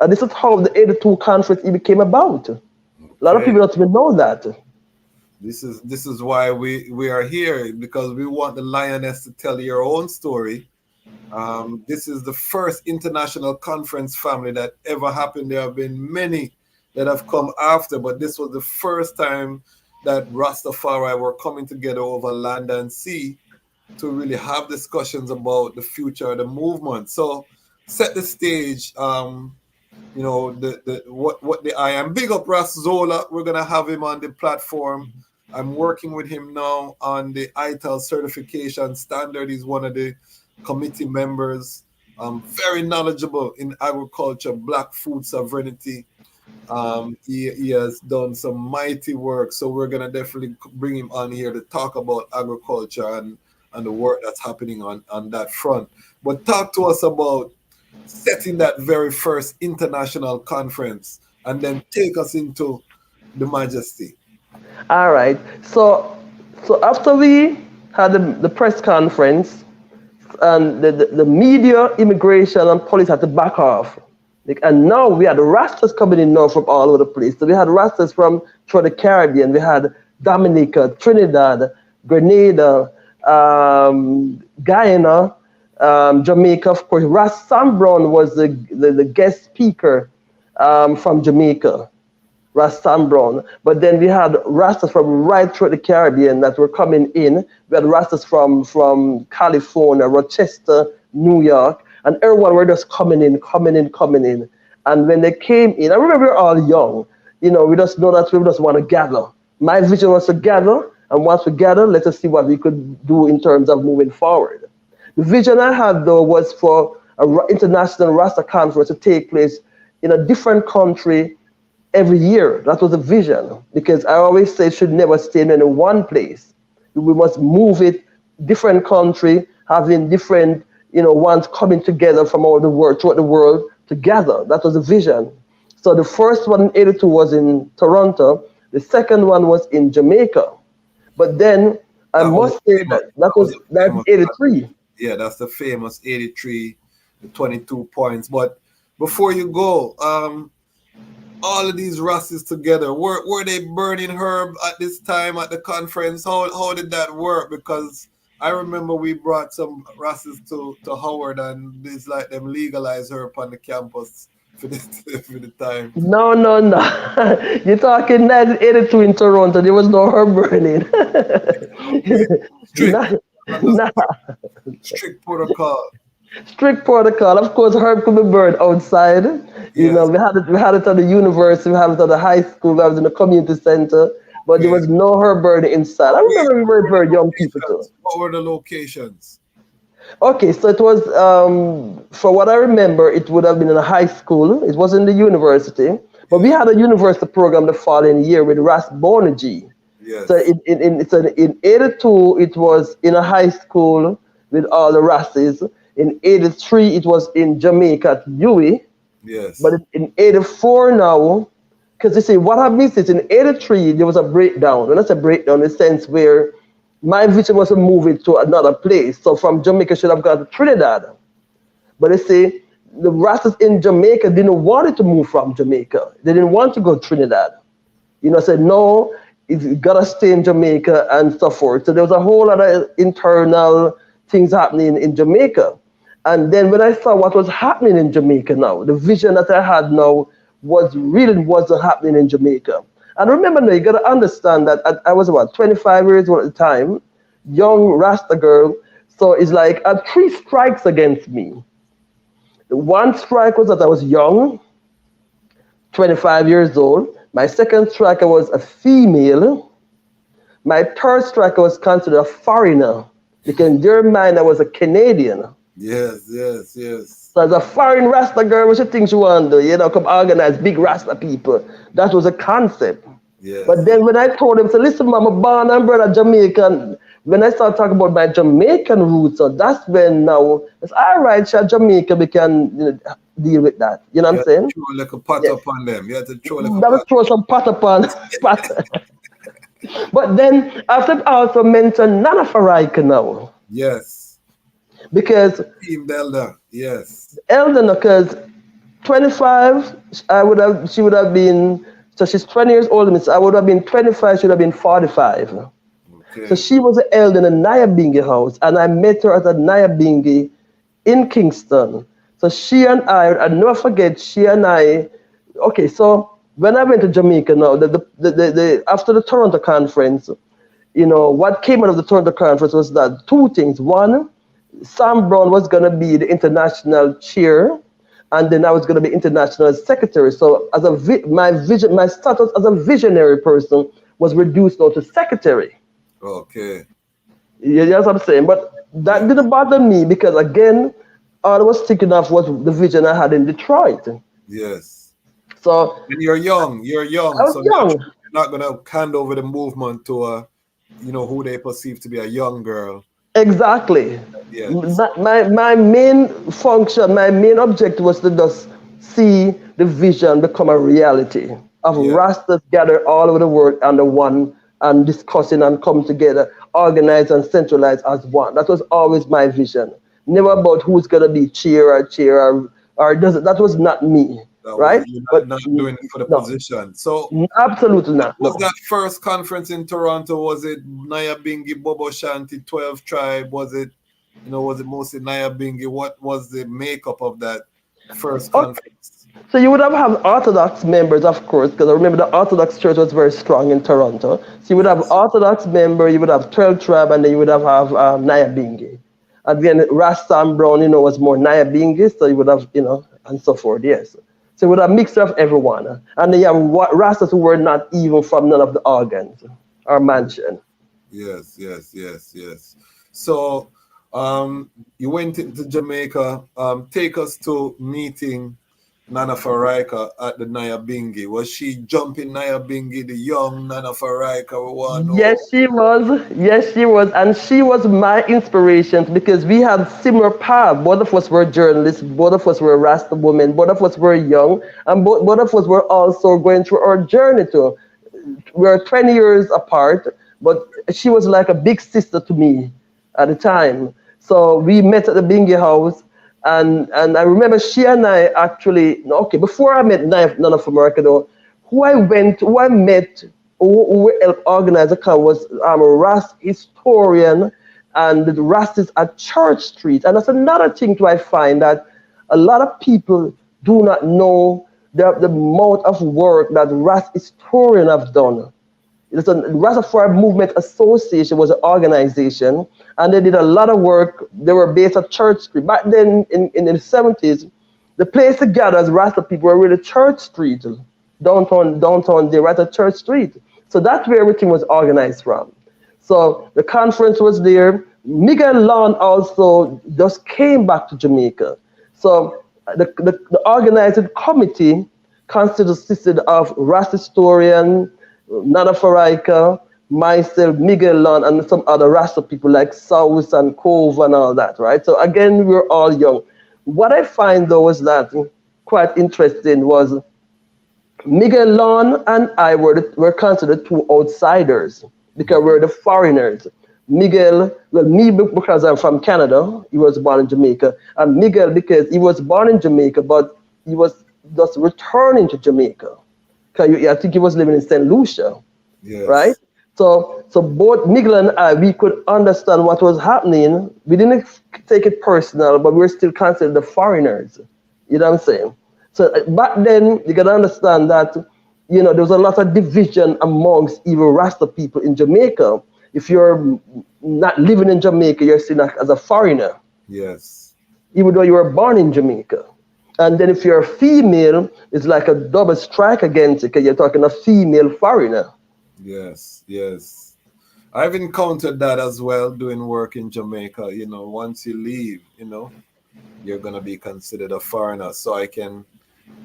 And this is how the 82 conference even came about. A lot of people don't even know that. This is why we are here, because we want the Lioness to tell your own story. This is the first international conference, family, that ever happened. There have been many that have come after, but this was the first time that Rastafari were coming together over land and sea to really have discussions about the future of the movement. So set the stage, what I am. Big up Ras Zola. We're gonna have him on the platform. I'm working with him now on the ITAL certification standard. He's one of the committee members, very knowledgeable in agriculture, black food sovereignty. He has done some mighty work, so we're gonna definitely bring him on here to talk about agriculture and the work that's happening on that front. But talk to us about setting that very first international conference, and then take us into the Majesty. All right. So after we had the press conference, and the media, immigration, and police had to back off. And now we had the Rastas coming in now from all over the place. So we had Rastas from the Caribbean. We had Dominica, Trinidad, Grenada, Guyana, Jamaica, of course. Ras Sam Brown was the guest speaker from Jamaica. Rasta and Brown. But then we had Rastas from right through the Caribbean that were coming in. We had Rastas from California, Rochester, New York, and everyone were just coming in, coming in, coming in. And when they came in, I remember we were all young. We just know that we just want to gather. My vision was to gather, and once we gather, let us see what we could do in terms of moving forward. The vision I had though was for an international Rasta conference to take place in a different country every year. That was a vision because I always say it should never stay in one place. We must move it different country, having different ones coming together from all the world throughout the world together. That was a vision. So the first one in '82 was in Toronto. The second one was in Jamaica. But then I That was must say famous. that's Famous. 83. Yeah, that's the famous 83, the 22 points. But before you go, all of these Rastas together, were they burning herb at this time at the conference? How did that work? Because I remember we brought some Rastas to Howard, and it's like them legalize herb on the campus for the for the time. No, no, no. You're talking 1982 in Toronto. There was no herb burning. Okay, strict, nah, nah. strict protocol. Strict protocol. Of course, herb could be burned outside. Yes. We had it at the university, we had it at the high school, we had it in the community center, but there Okay. was no herb burning inside. I remember we were very young people too. What were the locations? Okay, so it was, for what I remember, it would have been in a high school. It was in the university, but we had a university program the following year with Ras Bonergy. Yes. So in '82, it was in a high school with all the races. In '83, it was in Jamaica at UWI. Yes. But in '84 now, because you see, what I missed is in '83, there was a breakdown. And that's a breakdown in the sense where my vision was to move it to another place. So from Jamaica, should have gone to Trinidad. But they say the Rastas in Jamaica didn't want it to move from Jamaica. They didn't want to go to Trinidad. Said, no, it's got to stay in Jamaica and so forth. So there was a whole lot of internal things happening in Jamaica. And then when I saw what was happening in Jamaica now, the vision that I had now wasn't happening in Jamaica. And remember now, you got to understand that I was about 25 years old at the time, young Rasta girl. So it's like I had 3 strikes against me. The one strike was that I was young, 25 years old. My second strike, I was a female. My third strike, I was considered a foreigner because in their mind, I was a Canadian. Yes, yes, yes. So as a foreign Rasta girl, what you think she want to do? Come organize big Rasta people. That was a concept. Yes. But then when I told them, so listen, Mama, born and bred a Jamaican. When I started talking about my Jamaican roots, so that's when now it's all right, Jamaica, we can deal with that. You know what I'm saying? Throw like a pot up on them. You had to throw like a That was pot. throw some pot upon pot. But then after also mention Nana now. Yes. Because Team Delta. Yes. Elder, because 25, she would have been, so she's 20 years older, so I would have been 25, she would have been 45. Okay. So she was an elder in a Nyabingi house, and I met her at a Nyabingi in Kingston. So she and I never forget, she and I, okay, so when I went to Jamaica now, after the Toronto conference, what came out of the Toronto conference was that 2 things. One, Sam Brown was going to be the international chair, and then I was going to be international secretary. So as my status as a visionary person was reduced now to secretary. Okay. Yeah, that's what I'm saying. But that didn't bother me because again, all I was thinking of was the vision I had in Detroit. Yes. So and you're young. I was so young. You're not gonna hand over the movement to who they perceive to be a young girl. Exactly. Yeah. My main function, my main objective was to just see the vision become a reality of Rastas gathered all over the world under one and discussing and come together, organize and centralize as one. That was always my vision. Never about who's gonna be chair or doesn't. That was not me. Right? You're not doing it for the position. So absolutely not. Was that first conference in Toronto? Was it Nyabingi, Bobo Shanti, 12 Tribe? Was it mostly Nyabingi? What was the makeup of that first conference? So you would have Orthodox members, of course, because I remember the Orthodox Church was very strong in Toronto. So you would have Yes. Orthodox member, you would have 12 tribe, and then you would have Nyabingi. And then Rasta and Brown, was more Nyabingi, so you would have, and so forth, yes. So you would have mixture of everyone. And then you have Rastas who were not even from none of the organs or mansion. Yes, yes, yes, yes. So you went into Jamaica. Take us to meeting Nana Faraika at the Nyabingi. Was she jumping Nyabingi, the young Nana Faraika? One Yes, or she was. Yes, she was. And she was my inspiration because we had similar paths. Both of us were journalists. Both of us were Rasta women. Both of us were young. And both of us were also going through our journey too. We are 20 years apart, but she was like a big sister to me at the time. So we met at the Bingy house. And I remember she and I actually, okay, before I met None of America though, who I met, who helped organize the camp was a Ras historian and the Rastas at Church Street. And that's another thing too I find that a lot of people do not know the amount of work that Ras historian have done. It's a Rastafari Movement Association was an organization, and they did a lot of work. They were based at Church Street. Back then, in the 70s, the place to gather as Rasta people were really Church Street, downtown there, right at Church Street. So that's where everything was organized from. So the conference was there. Miguel Lawn also just came back to Jamaica. So the organizing committee consisted of Rasta historian, Nana Faraika, myself, Miguel Lon, and some other Rasta people like South and Cove and all that, right? So again, we were all young. What I find though was that quite interesting was Miguel Lon and I were considered two outsiders because we're the foreigners. Miguel, well, me because I'm from Canada, he was born in Jamaica, and Miguel because he was born in Jamaica, but he was just returning to Jamaica. I think he was living in St. Lucia, right? yes, So both Miguel and I, we could understand what was happening. We didn't take it personal, but we were still considered the foreigners. You know what I'm saying? So back then, you gotta understand that, there was a lot of division amongst even Rasta people in Jamaica. If you're not living in Jamaica, you're seen as a foreigner, yes, even though you were born in Jamaica. And then if you're a female, it's like a double strike against it because you're talking a female foreigner. yes, yes. I've encountered that as well doing work in Jamaica. Once you leave, you're gonna be considered a foreigner. So I can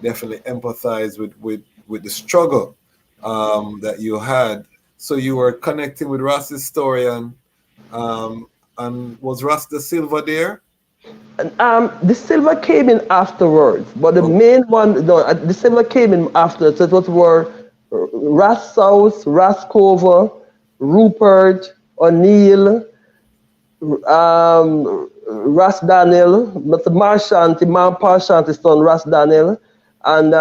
definitely empathize with the struggle that you had. So you were connecting with Rasta historian, and was Rasta Silva there? The silver came in afterwards, but the Oh, main one, no, the silver came in after. So it was were Ras South, Ras Cover, Rupert, O'Neill, Ras Daniel, Mr. Marshanti, Man Parshanti's son, Ras Daniel, and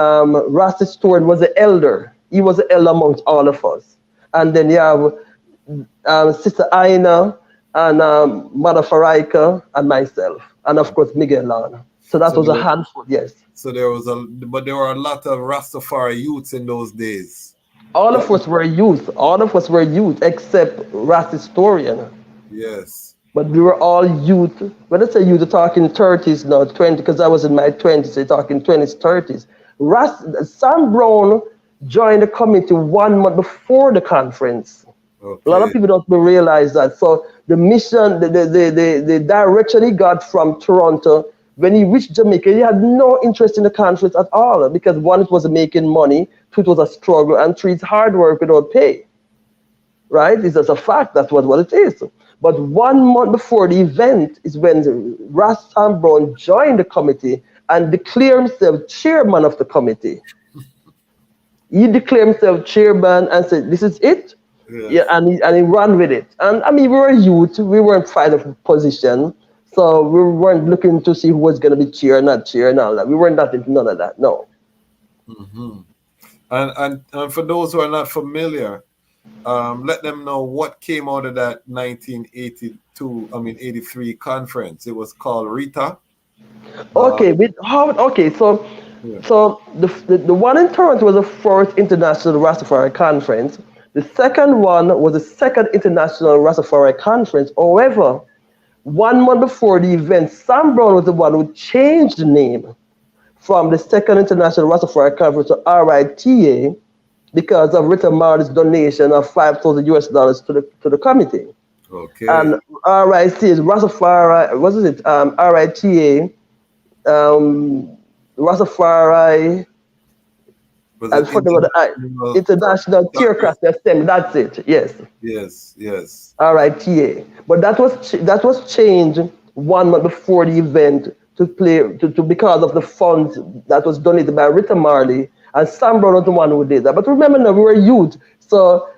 Ras Stewart was the elder. He was the elder amongst all of us. And then you have Sister Aina and Mother Faraika and myself, and of course Miguel Lana. So that so was a there, handful, yes. so there were a lot of Rastafari youths in those days. All That of us were youth. All of us were youth except Ras historian. yes, But we were all youth. When I say youth, you're talking 30s now, 20, because I was in my 20s, so you're talking 20s, 30s. Sam Brown joined the committee 1 month before the conference. A lot of okay, people don't realize that. So the mission, the direction he got from Toronto, when he reached Jamaica, he had no interest in the conference at all because one, it wasn't making money, two, it was a struggle, and three, it's hard work without pay. Right? It's just a fact. That's what it is. But 1 month before the event is when Ras Sam Brown joined the committee and declared himself chairman of the committee. He declared himself chairman and said, "This is it." Yeah, yes, and he ran with it. And I mean, we were youth, we weren't fighting for position, so we weren't looking to see who was going to be chair, not chair, and all that. We weren't that into none of that. No. hmm and for those who are not familiar, let them know what came out of that 1983 conference. It was called Rita. Okay, with how? Okay, so Yeah. So the one in Toronto was the first international Rastafari conference. The second one was the second international Rastafari conference. However, 1 month before the event, Sam Brown was the one who changed the name from the second international Rastafari conference to RITA because of Rita Marley's donation of $5,000 to the committee. Okay. And RIT is Rastafari, what is it? RITA, Rastafari, Was and it forget about the international? International Theocracy Assembly. That's it. Yes, Yes, yes. RITA. But that was changed 1 month before the event to because of the funds that was donated by Rita Marley, and Sam Brown was the one who did that. But remember now, we were youth, so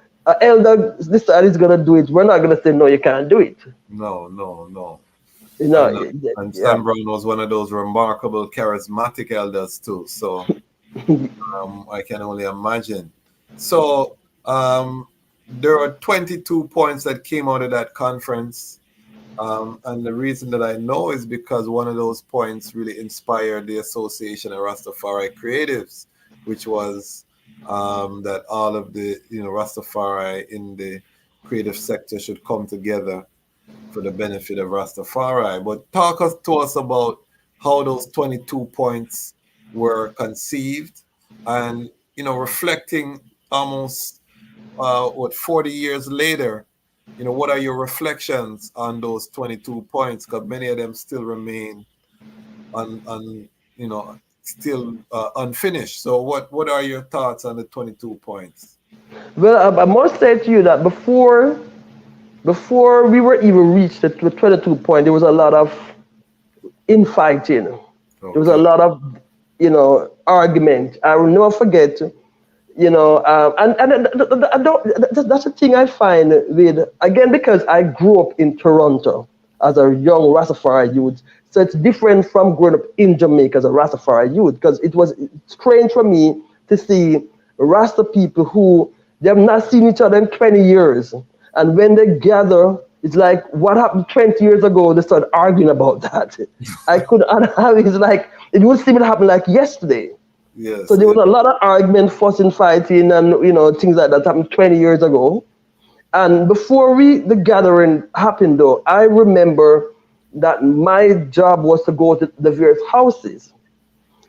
elder decided he's gonna do it. We're not gonna say no, you can't do it. No, no, no. You know, And yeah. Sam Brown was one of those remarkable, charismatic elders too. So I can only imagine. So there are 22 points that came out of that conference. And the reason that I know is because one of those points really inspired the Association of Rastafari Creatives, which was that all of the Rastafari in the creative sector should come together for the benefit of Rastafari. But talk to us about how those 22 points were conceived, and reflecting almost 40 years later, what are your reflections on those 22 points? Because many of them still remain still unfinished. So what are your thoughts on the 22 points? Well, I must say to you that before we were even reached the 22 point, there was a lot of infighting. There was a Okay. lot of, argument. I will never forget, I don't, that's the thing I find with, again, because I grew up in Toronto as a young Rastafari youth. So it's different from growing up in Jamaica as a Rastafari youth, because it was strange for me to see Rasta people who they have not seen each other in 20 years. And when they gather, it's like, what happened 20 years ago? They start arguing about that. I couldn't, it's like, it would seem to happen like yesterday. So Yes, there was yes. a lot of argument, fussing, fighting, and things like that happened 20 years ago. And before the gathering happened, though, I remember that my job was to go to the various houses.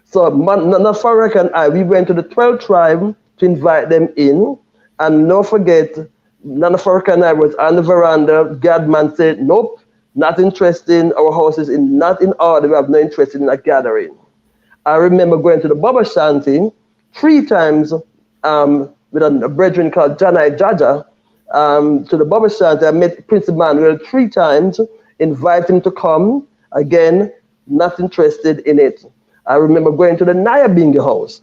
So Nafarek and I, we went to the 12 tribe to invite them in. And don't forget, Nana Faraka and I was on the veranda. Gadman said, nope, not interested. Our house is not in order. We have no interest in that gathering. I remember going to the Baba Shanti 3 times with a brethren called Janai Jaja to the Baba Shanti. I met Prince Emmanuel 3 times, invite him to come. Again, not interested in it. I remember going to the Nyabingi house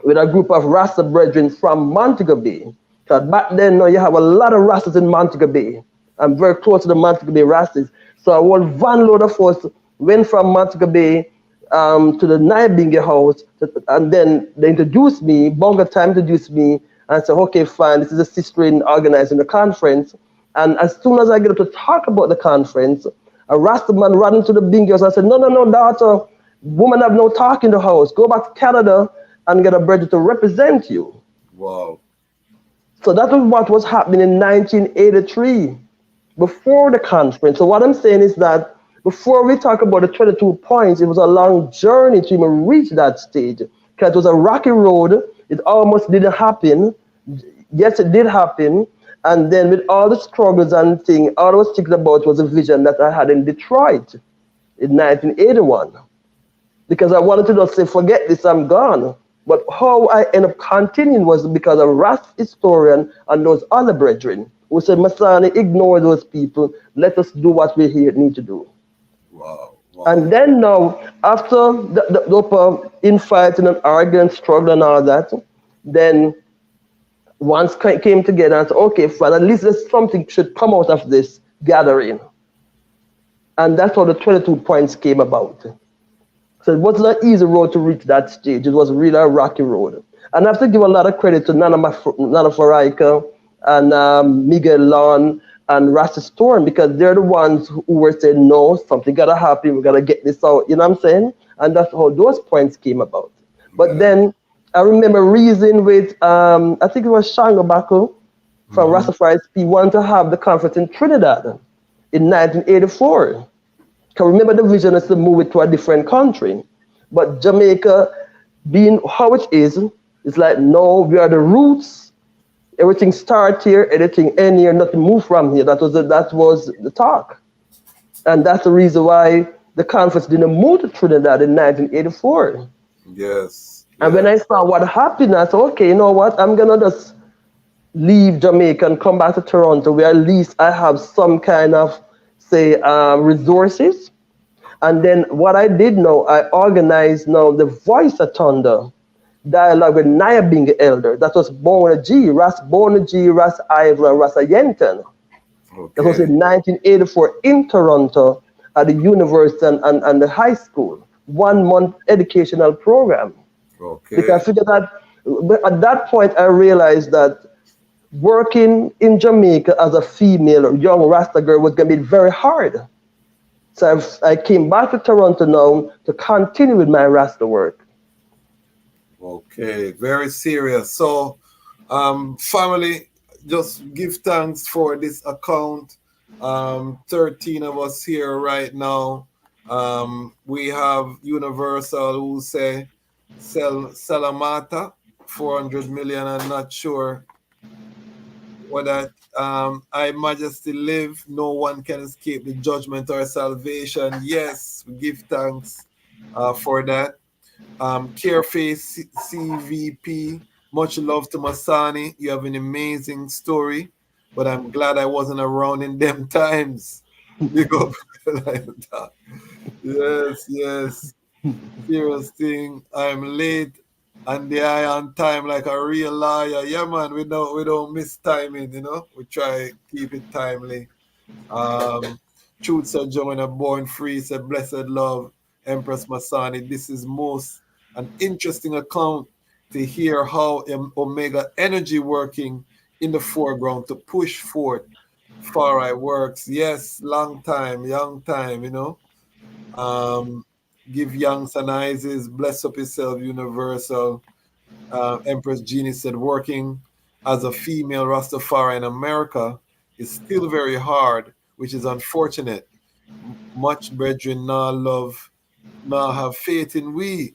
with a group of Rasta brethren from Montague Bay. Because back then, you have a lot of Rastas in Montague Bay. I'm very close to the Montague Bay Rastas. So a whole van load of us went from Montague Bay to the Nyabingi house, and then they introduced me, Bonga Time introduced me, and said, okay, fine, this is a sister in organizing the conference. And as soon as I get up to talk about the conference, a Rasta man ran into the Bingi house. I said, no, daughter, woman have no talk in the house. Go back to Canada and get a brother to represent you. Wow. So that was what was happening in 1983, before the conference. So what I'm saying is that before we talk about the 22 points, it was a long journey to even reach that stage. Because it was a rocky road. It almost didn't happen. Yes, it did happen. And then with all the struggles and things, all I was thinking about was a vision that I had in Detroit in 1981. Because I wanted to just say, forget this, I'm gone. But how I ended up continuing was because of Ras historian and those other brethren who said, Masani, ignore those people. Let us do what we here need to do. Wow. And then now, after the infighting and arguing, struggle and all that, then once came together and said, okay, fine, at least there's something should come out of this gathering. And that's how the 22 points came about. So it wasn't an easy road to reach that stage. It was really a rocky road. And I have to give a lot of credit to Nana Faraika and Miguel Lon and Rasta Storm, because they're the ones who were saying, no, something got to happen. We got to get this out. You know what I'm saying? And that's how those points came about. But Yeah. then I remember reasoning with, I think it was Shango Baku from Mm-hmm. Rastafari SP, wanted to have the conference in Trinidad in 1984. Can remember the vision is to move it to a different country. But Jamaica, being how it is, it's like, no, we are the roots. Everything start here, everything end here, nothing move from here. That was the talk. And that's the reason why the conference didn't move to Trinidad in 1984. Yes. And when Yeah. I saw what happened, I said, okay, you know what? I'm going to just leave Jamaica and come back to Toronto, where at least I have some kind of, say, resources. And then what I did now, I organized now the Voice of Thunder dialogue with Nyabing Elder. That was Bona G, Ras Bona G, Ras Ivor, and Ras Yenton. That was Okay. in 1984 in Toronto at the university and the high school. 1 month educational program. Because Okay. I figured that at that point I realized that working in Jamaica as a female or young Rasta girl was going to be very hard. So I came back to Toronto now to continue with my Rasta work. Okay. Very serious. So, family, just give thanks for this account. 13 of us here right now. We have Universal who say sell Salamata 400 million. I'm not sure whether I majesty live, no one can escape the judgment or salvation. Yes, we give thanks for that. Careface CVP, much love to Masani. You have an amazing story, but I'm glad I wasn't around in them times. Big up like that. Yes, yes. Serious thing. I'm late and the eye on time like a real liar. Yeah, man, we don't miss timing, We try keep it timely. Um, Truth said Joanna born free, said blessed love, Empress Masani. This is most an interesting account to hear how Omega energy working in the foreground to push forth. Far I works. Yes, long time, young time. Um, give young Sanizes, bless up yourself, universal. Empress Genie said, working as a female Rastafari in America is still very hard, which is unfortunate. Much brethren now love, now have faith in we.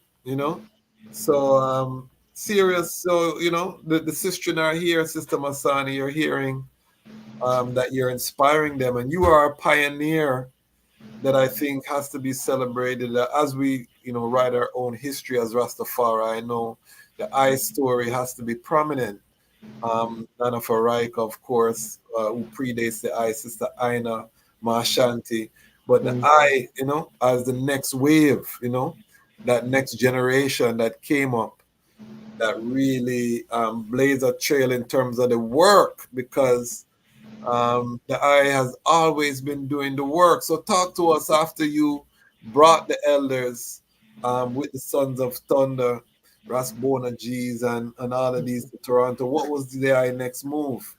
So, serious. So, the sisters are here, Sister Masani, you're hearing that you're inspiring them, and you are a pioneer that I think has to be celebrated as we, write our own history as Rastafari. I know the I story has to be prominent. Nana Faraika, of course, who predates the I, Sister Aina, Maashanti. But the Mm. I, as the next wave, that next generation that came up that really blazed a trail in terms of the work because the I has always been doing the work. So talk to us after you brought the elders with the Sons of Thunder, Rasbona G's, and all of these to Toronto. What was the I next move?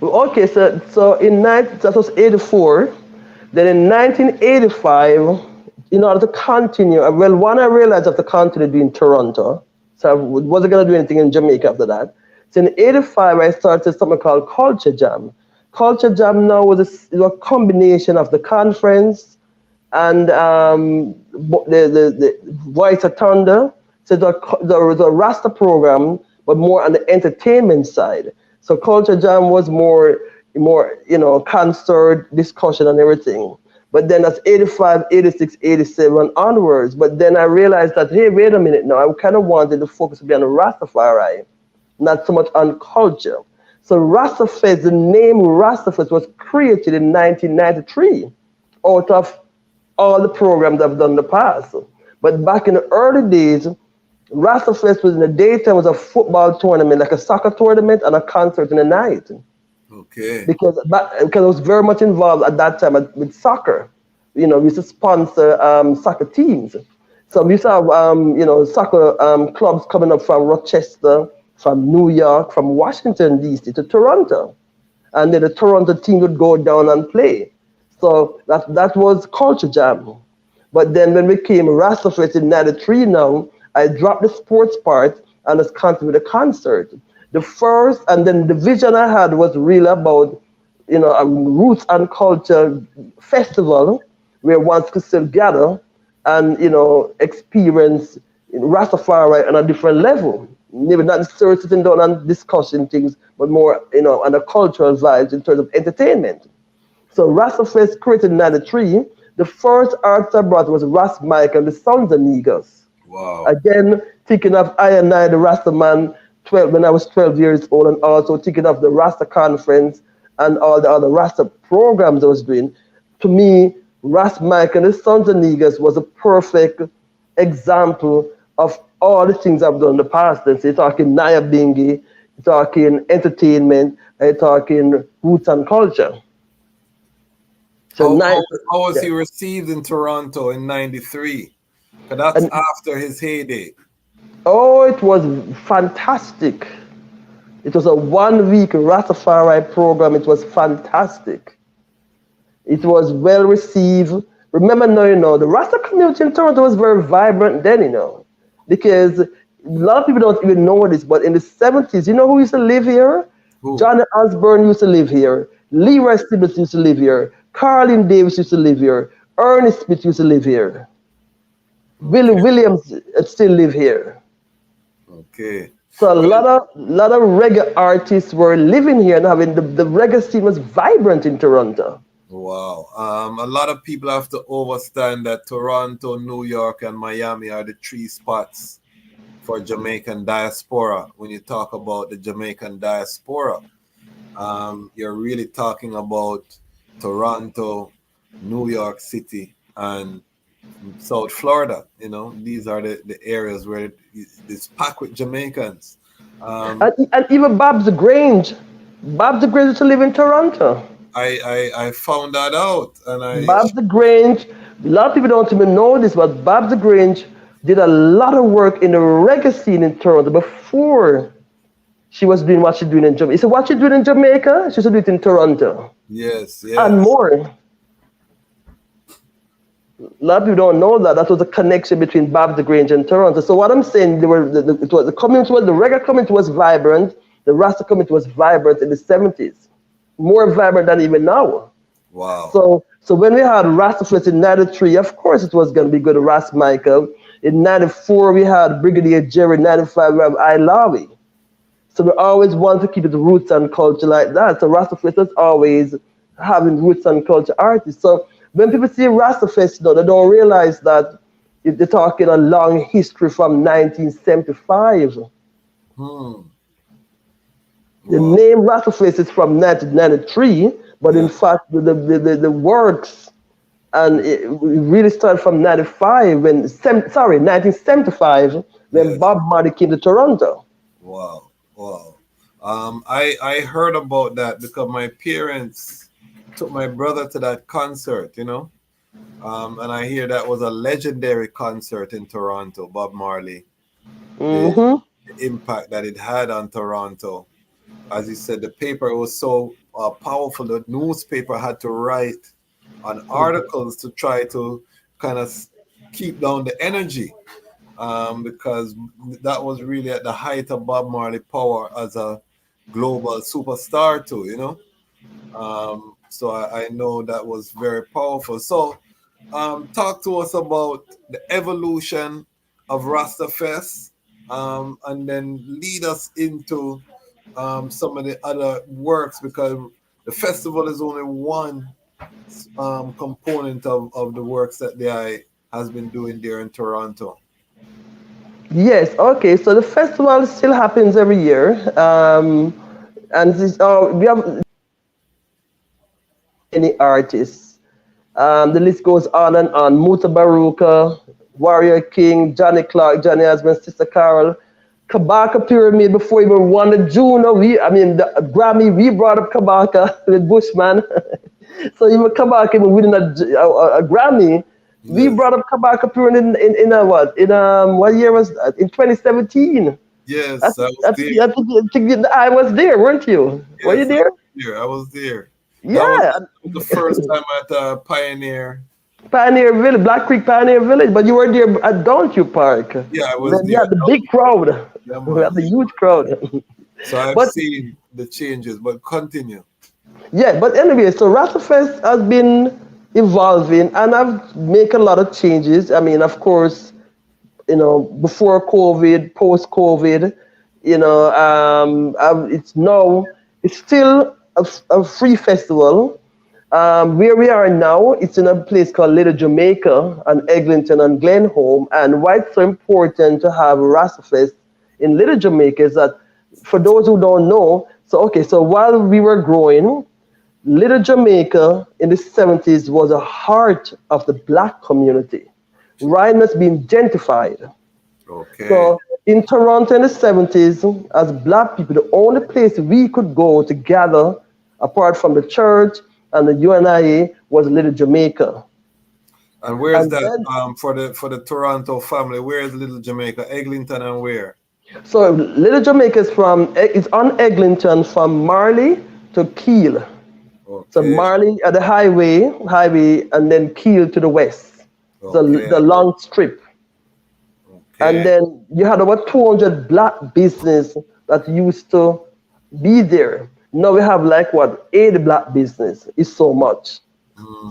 Well, okay, so that was 84. Then in 1985, in order to continue, well, one I realized I have to continue doing Toronto, so I wasn't gonna do anything in Jamaica after that. So in '85, I started something called Culture Jam. Culture Jam now was a combination of the conference and the Voice of Thunder. So there was a Rasta program, but more on the entertainment side. So Culture Jam was more concert, discussion, and everything. But then that's 85, 86, 87 onwards. But then I realized that, hey, wait a minute now. I kind of wanted to focus a bit on Rastafari, not so much on culture. So Rastafest, the name Rastafest was created in 1993 out of all the programs I've done in the past. But back in the early days, Rastafest was in the daytime was a football tournament, like a soccer tournament and a concert in the night. Okay. Because I was very much involved at that time with soccer. We used to sponsor soccer teams. So we used to have soccer clubs coming up from Rochester, from New York, from Washington D.C. to Toronto, and then the Toronto team would go down and play. So that was Culture Jam. But then when we came Rastafari in '93 now, I dropped the sports part and just continued with the concert. The first, and then the vision I had was really about, a roots and culture festival where one could still gather and, experience Rastafari on a different level. Maybe not necessarily sitting down and discussing things, but more, on the cultural vibes in terms of entertainment. So Rastafari created in '93. The first artist I brought was Ras Mike and the Sons of Negus. Wow. Again, thinking of I and I, the Rasta man, when I was 12 years old, and also thinking of the Rasta conference and all the other Rasta programs I was doing. To me, Ras Mike and the Sons of Negus was a perfect example of all the things I've done in the past. And so you're talking Naya Bingi, you're talking entertainment, you're talking roots and culture. So how was he received in Toronto in '93? Because that's after his heyday. Oh, it was fantastic. It was a 1 week Rastafari program. It was fantastic. It was well received. Remember now, the Rasta community in Toronto was very vibrant then, because a lot of people don't even know this, but in the 70s, you know who used to live here? Who? Johnny Osborne used to live here. Leroy Stibbles used to live here. Carlin Davis used to live here. Ernest Smith used to live here. Willie Williams still live here. Okay. So a lot of reggae artists were living here and having the reggae scene was vibrant in Toronto. Wow. A lot of people have to understand that Toronto, New York, and Miami are the 3 spots for Jamaican diaspora. When you talk about the Jamaican diaspora, you're really talking about Toronto, New York City, and South Florida. These are the areas where it's packed with Jamaicans. And even Babs Grange. Babs Grange used to live in Toronto. I found that out. Babs Grange, a lot of people don't even know this, but Babs Grange did a lot of work in the reggae scene in Toronto before she was doing what she's doing in Jamaica. So what she's doing in Jamaica, she used to do it in Toronto. Yes. And more. A lot of people don't know that. That was a connection between Babs Grange and Toronto. So what I'm saying, the reggae community was vibrant, the Rasta community was vibrant in the 70s. More vibrant than even now. Wow. So when we had Rastafari in '93, of course it was going to be good, Ras Michael. In '94 we had Brigadier Jerry. In '95 we have Ilawi. So we always want to keep the roots and culture like that. So Rastafari is always having roots and culture artists. So when people see Rastafari, they don't realize that they're talking a long history from 1975. The name Rastafari is from 1993, but in fact, the works and it really started from 1975 when Bob Marley came to Toronto. Wow. I heard about that because my parents took my brother to that concert, and I hear that was a legendary concert in Toronto, Bob Marley. The impact that it had on Toronto. As you said, the paper was so powerful. The newspaper had to write on articles to try to kind of keep down the energy because that was really at the height of Bob Marley power as a global superstar too, so I know that was very powerful. So talk to us about the evolution of Rastafest and then lead us into some of the other works, because the festival is only one component of the works that the I has been doing there in Toronto. Yes, okay. So the festival still happens every year, and we have many artists. The list goes on and on. Muta Baruka, Warrior King, Johnny Clark, Johnny Osmond, Sister Carol, Kabaka Pyramid before we even won the Juno. The Grammy, we brought up Kabaka with Bushman. So even Kabaka even winning a Grammy. Yes. We brought up Kabaka Pyramid in what year was that? In 2017. Yes, I was there, weren't you? Yes, were you there? I was there. Yeah. That was the first time at Pioneer Pioneer Village, Black Creek Pioneer Village, but you were there at Don't You Park. Yeah, I was Then we there. had the big crowd. Yeah, We man. had the huge crowd. So I've But seen the changes, but continue. yeah, but anyway, so Rastafest has been evolving and I've made a lot of changes. I mean, of course, before COVID, post COVID, it's still a free festival. Where we are now, it's in a place called Little Jamaica and Eglinton and Glenholm. And why it's so important to have Rastafest in Little Jamaica is that, for those who don't know, so while we were growing, Little Jamaica in the 70s was a heart of the black community. Right now it's been gentrified. Okay. So in Toronto in the 70s, as black people, the only place we could go to gather, apart from the church and the UNIA, was Little Jamaica. And where's And that then, for the Toronto family? Where is Little Jamaica? Eglinton and where? so Little Jamaica is on Eglinton from Marley to Kiel. So Okay. Marley at the highway, and then Kiel to the west. The Okay. long strip. And Okay. then you had about 200 black business that used to be there. Now we have like what 80 black business. It's so much.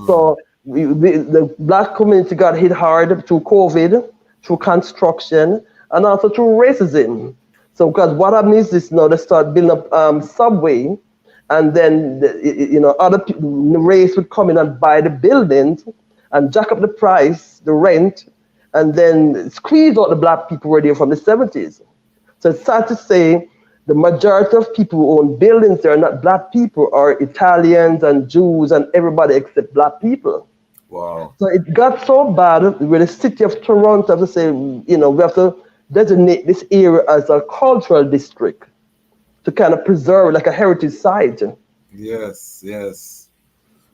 So the black community got hit hard through COVID, through construction, and also through racism. So because what happened is this now they start building up subway, and then other people, the race would come in and buy the buildings and jack up the price, the rent, and then squeeze out the black people who were there from the 70s. So it's sad to say the majority of people who own buildings there are not black people, are Italians and Jews and everybody except black people. Wow. So it got so bad with the city of Toronto have to say, we have to designate this area as a cultural district to kind of preserve like a heritage site. Yes, yes.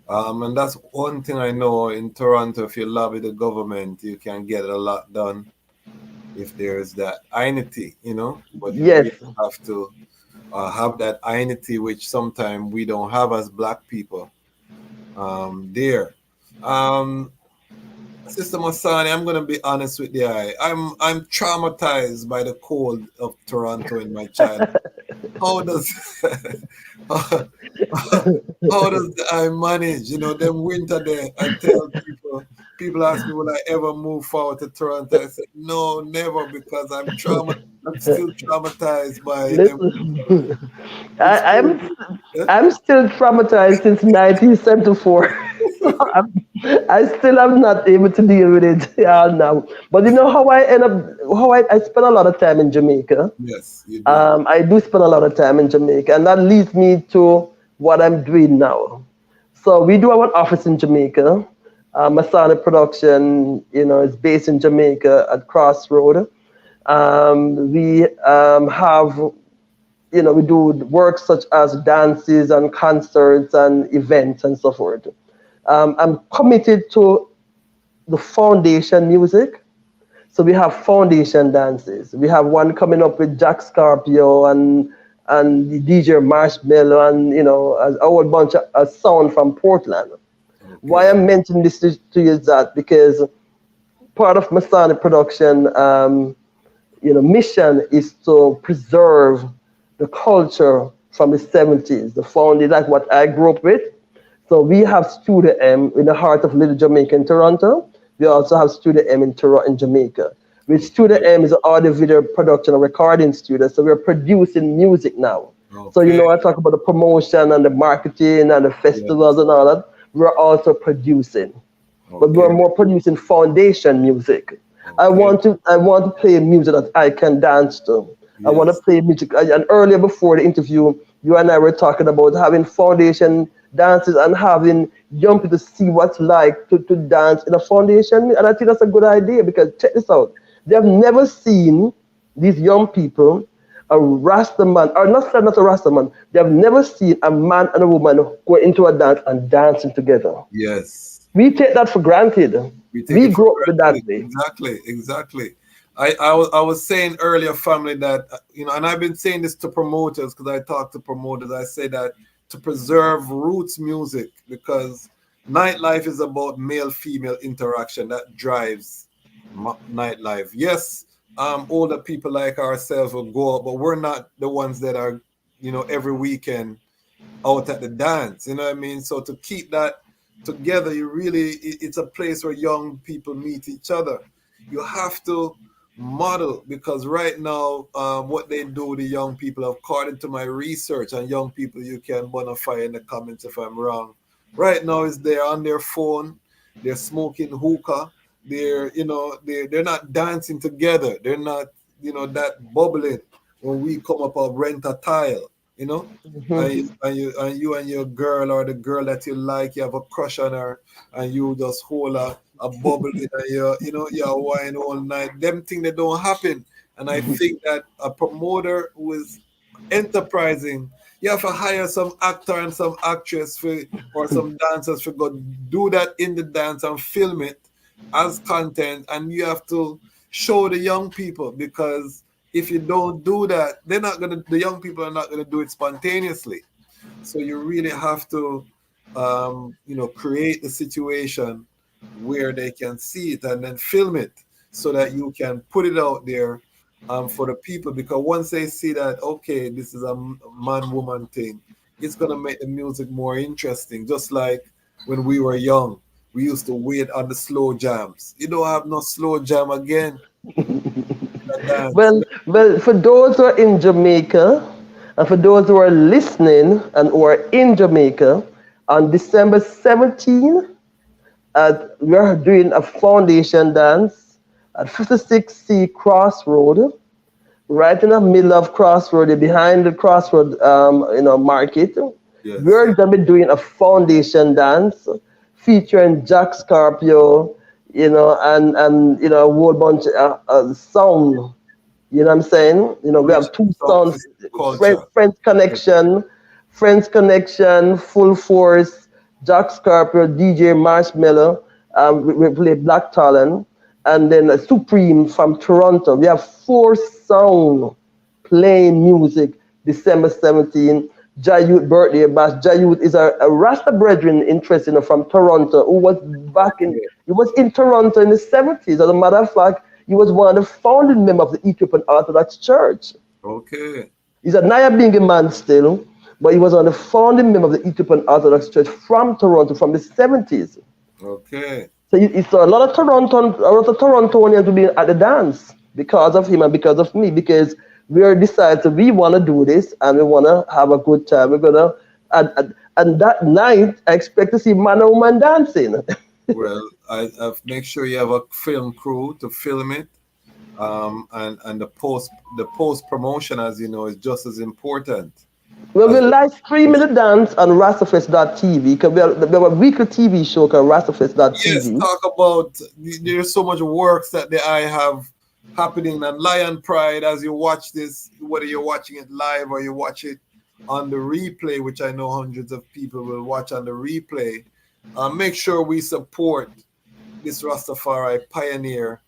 And that's one thing I know in Toronto. If you lobby the government, you can get a lot done if there's that unity, But you Yes. really have to have that unity, which sometimes we don't have as black people. There. Um, Sister Masani, I'm gonna be honest with you. I'm traumatized by the cold of Toronto in my childhood. How does how, how does I manage? Them winter there. I tell people ask me, will I ever move forward to Toronto? I said, no, never, because I'm still traumatized by them. Listen, It's I, I'm crazy. Eh? I'm still traumatized since 1974. So I still am not able to deal with it now. But you know how I end up, I spend a lot of time in Jamaica. Yes, you do. I do spend a lot of time in Jamaica, and that leads me to what I'm doing now. So we do have an office in Jamaica. Masani Production, is based in Jamaica at Crossroad. We have we do work such as dances and concerts and events and so forth. I'm committed to the foundation music. So we have foundation dances. We have one coming up with Jack Scorpio and the DJ Marshmallow and a whole bunch of a sound from Portland. Why Okay. I'm mentioning this to you is that because part of Masani production mission is to preserve the culture from the 70s, the founding, like what I grew up with. So we have Studio M in the heart of Little Jamaica in Toronto. We also have Studio M in Toronto in Jamaica. Which Studio M is an audio video production and recording studio. So we're producing music now. So Okay. I talk about the promotion and the marketing and the festivals Yes. and all that. We're also producing, but we're Okay. more producing foundation music. I Okay. want to play music that I can dance to. I want to Yes. play music. And earlier before the interview, you and I were talking about having foundation dances and having young people see what's like to dance in a foundation. And I think that's a good idea because check this out. They have never seen these young people, a Rasta man, or not a Rasta man, they have never seen a man and a woman go into a dance and dancing together. Yes. We take that for granted. We take We it for grew up with that granted. way. Exactly, exactly. I was saying earlier, family, that and I've been saying this to promoters because I talk to promoters. I say that to preserve roots music because Nightlife is about male-female interaction that drives nightlife. Yes, older people like ourselves will go out, but we're not the ones that are, every weekend out at the dance. You know what I mean? So to keep that together, it's a place where young people meet each other. You have to model, because right now, what they do, the young people, according to my research, and young people, you can bonify in the comments if I'm wrong. Right now, is they're on their phone, they're smoking hookah, they're not dancing together. They're not, that bubbling when we come up or rent a tile, you know and you and your girl, or the girl that you like, you have a crush on her, and you just hold a bubble in, and you're wine all night. Them things that don't happen. And I think that a promoter who is enterprising, you have to hire some actor and some actress or some dancers for go do that in the dance and film it as content, and you have to show the young people, because if you don't do that, the young people are not gonna do it spontaneously. So you really have to, create the situation where they can see it and then film it, so that you can put it out there, for the people. Because once they see that, okay, this is a man-woman thing, it's gonna make the music more interesting. Just like when we were young, we used to wait on the slow jams. You don't have no slow jam again. Dance. Well, for those who are in Jamaica, and for those who are listening and who are in Jamaica, on December 17th, we are doing a foundation dance at 56C Crossroad, right in the middle of Crossroad, behind the Crossroad, market. Yes. We're going to be doing a foundation dance featuring Jack Scorpio, and a whole bunch of sound. You know what I'm saying? We have two sounds: Friends Connection, Full Force, Jack Scorpio, DJ Marshmallow. We play Black Talent, and then Supreme from Toronto. We have 4 sound playing music December 17th. Jayut birthday bash. Jayut is a Rasta brethren interested from Toronto, who was he was in Toronto in the 70s. As a matter of fact, he was one of the founding members of the Ethiopian Orthodox Church. Okay. He's a Nyabingi man still, but he was one of the founding members of the Ethiopian Orthodox Church from Toronto from the 70s. Okay. So you saw a lot of Torontonians to be at the dance because of him and because of me, because we decided we want to do this and we want to have a good time. We're gonna and that night I expect to see man and woman dancing. Well, I've make sure you have a film crew to film it, and the post promotion, as you know, is just as important. Well, we're live streaming the dance on Rastafest.tv, because we have a weekly TV show called Rastafest.tv. Yes, talk about, there's so much works that the eye have happening on Lion Pride. As you watch this, whether you're watching it live or you watch it on the replay, which I know hundreds of people will watch on the replay, make sure we support this Rastafari pioneer.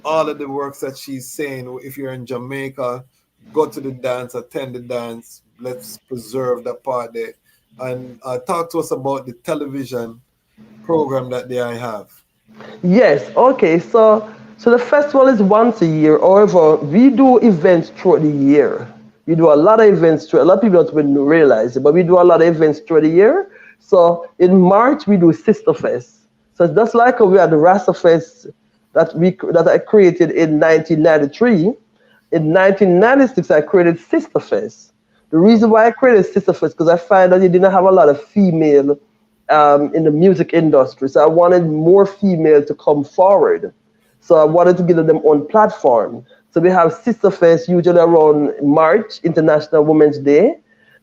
All of the works that she's saying, if you're in Jamaica, go to the dance, attend the dance. Let's preserve that part there. And talk to us about the television program that they have. Yes, okay. So the festival is once a year. However, we do events throughout the year. We do a lot of events a lot of people don't even realize it, but we do a lot of events throughout the year. So in March we do Sister Fest. So that's like we had the Rasta Fest that I created in 1993. In 1996 I created Sister Fest. The reason why I created Sister Fest because I find that you didn't have a lot of female in the music industry. So I wanted more female to come forward. So I wanted to give them their own platform. So we have Sister Fest usually around March, International Women's Day.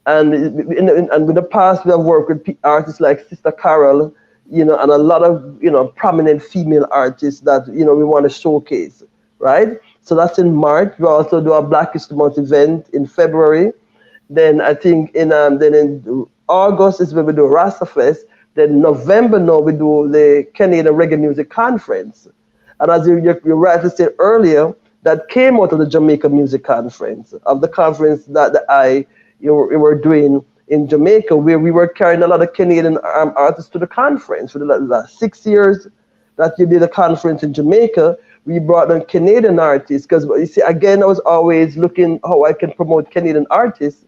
And in the past, we have worked with artists like Sister Carol, and a lot of, prominent female artists that, we want to showcase, right? So that's in March. We also do a Black History Month event in February. Then I think in August is when we do Rasta Fest. Then November now we do the Canadian Reggae Music Conference. And as you rightly said earlier, that came out of the Jamaica Music Conference, of the conference that we were doing in Jamaica, where we were carrying a lot of Canadian artists to the conference for the last 6 years that you did a conference in Jamaica. We brought on Canadian artists because you see, again, I was always looking how I can promote Canadian artists.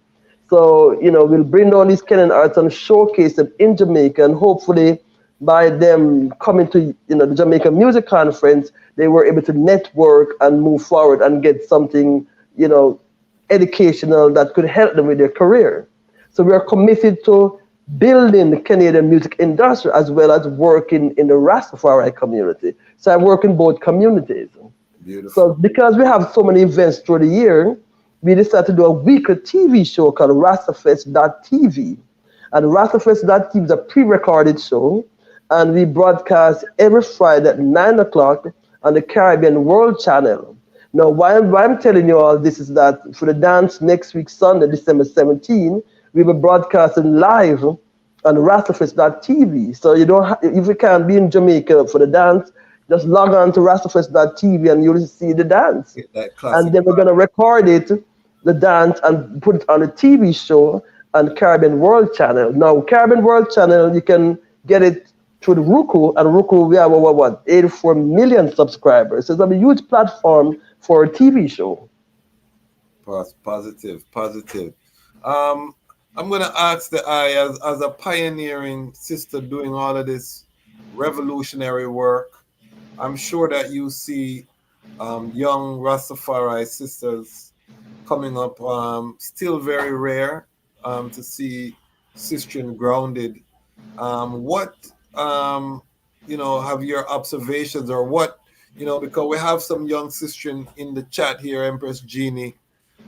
So, we'll bring all these Kenyan arts and showcase them in Jamaica, and hopefully by them coming to, the Jamaica Music Conference, they were able to network and move forward and get something, educational that could help them with their career. So we are committed to building the Canadian music industry as well as working in the Rastafari community. So I work in both communities. Beautiful. So because we have so many events through the year, we decided to do a weekly TV show called Rastafest.tv. And Rastafest.tv is a pre-recorded show, and we broadcast every Friday at 9 o'clock on the Caribbean World Channel. Now, why I'm telling you all this is that for the dance next week, Sunday, December 17, we will broadcasting live on Rastafest.tv. So if you can't be in Jamaica for the dance, just log on to Rastafest.tv and you'll see the dance. And then we're going to record it, the dance, and put it on a TV show on Caribbean World Channel. Now, Caribbean World Channel, you can get it through the Roku, and Roku, we have 84 million subscribers. So it's a huge platform for a TV show. Positive. I'm going to ask the eye, as a pioneering sister doing all of this revolutionary work, I'm sure that you see young Rastafari sisters coming up, still very rare to see Sistren grounded. What, have your observations, or what, because we have some young Sistren in the chat here. Empress Jeannie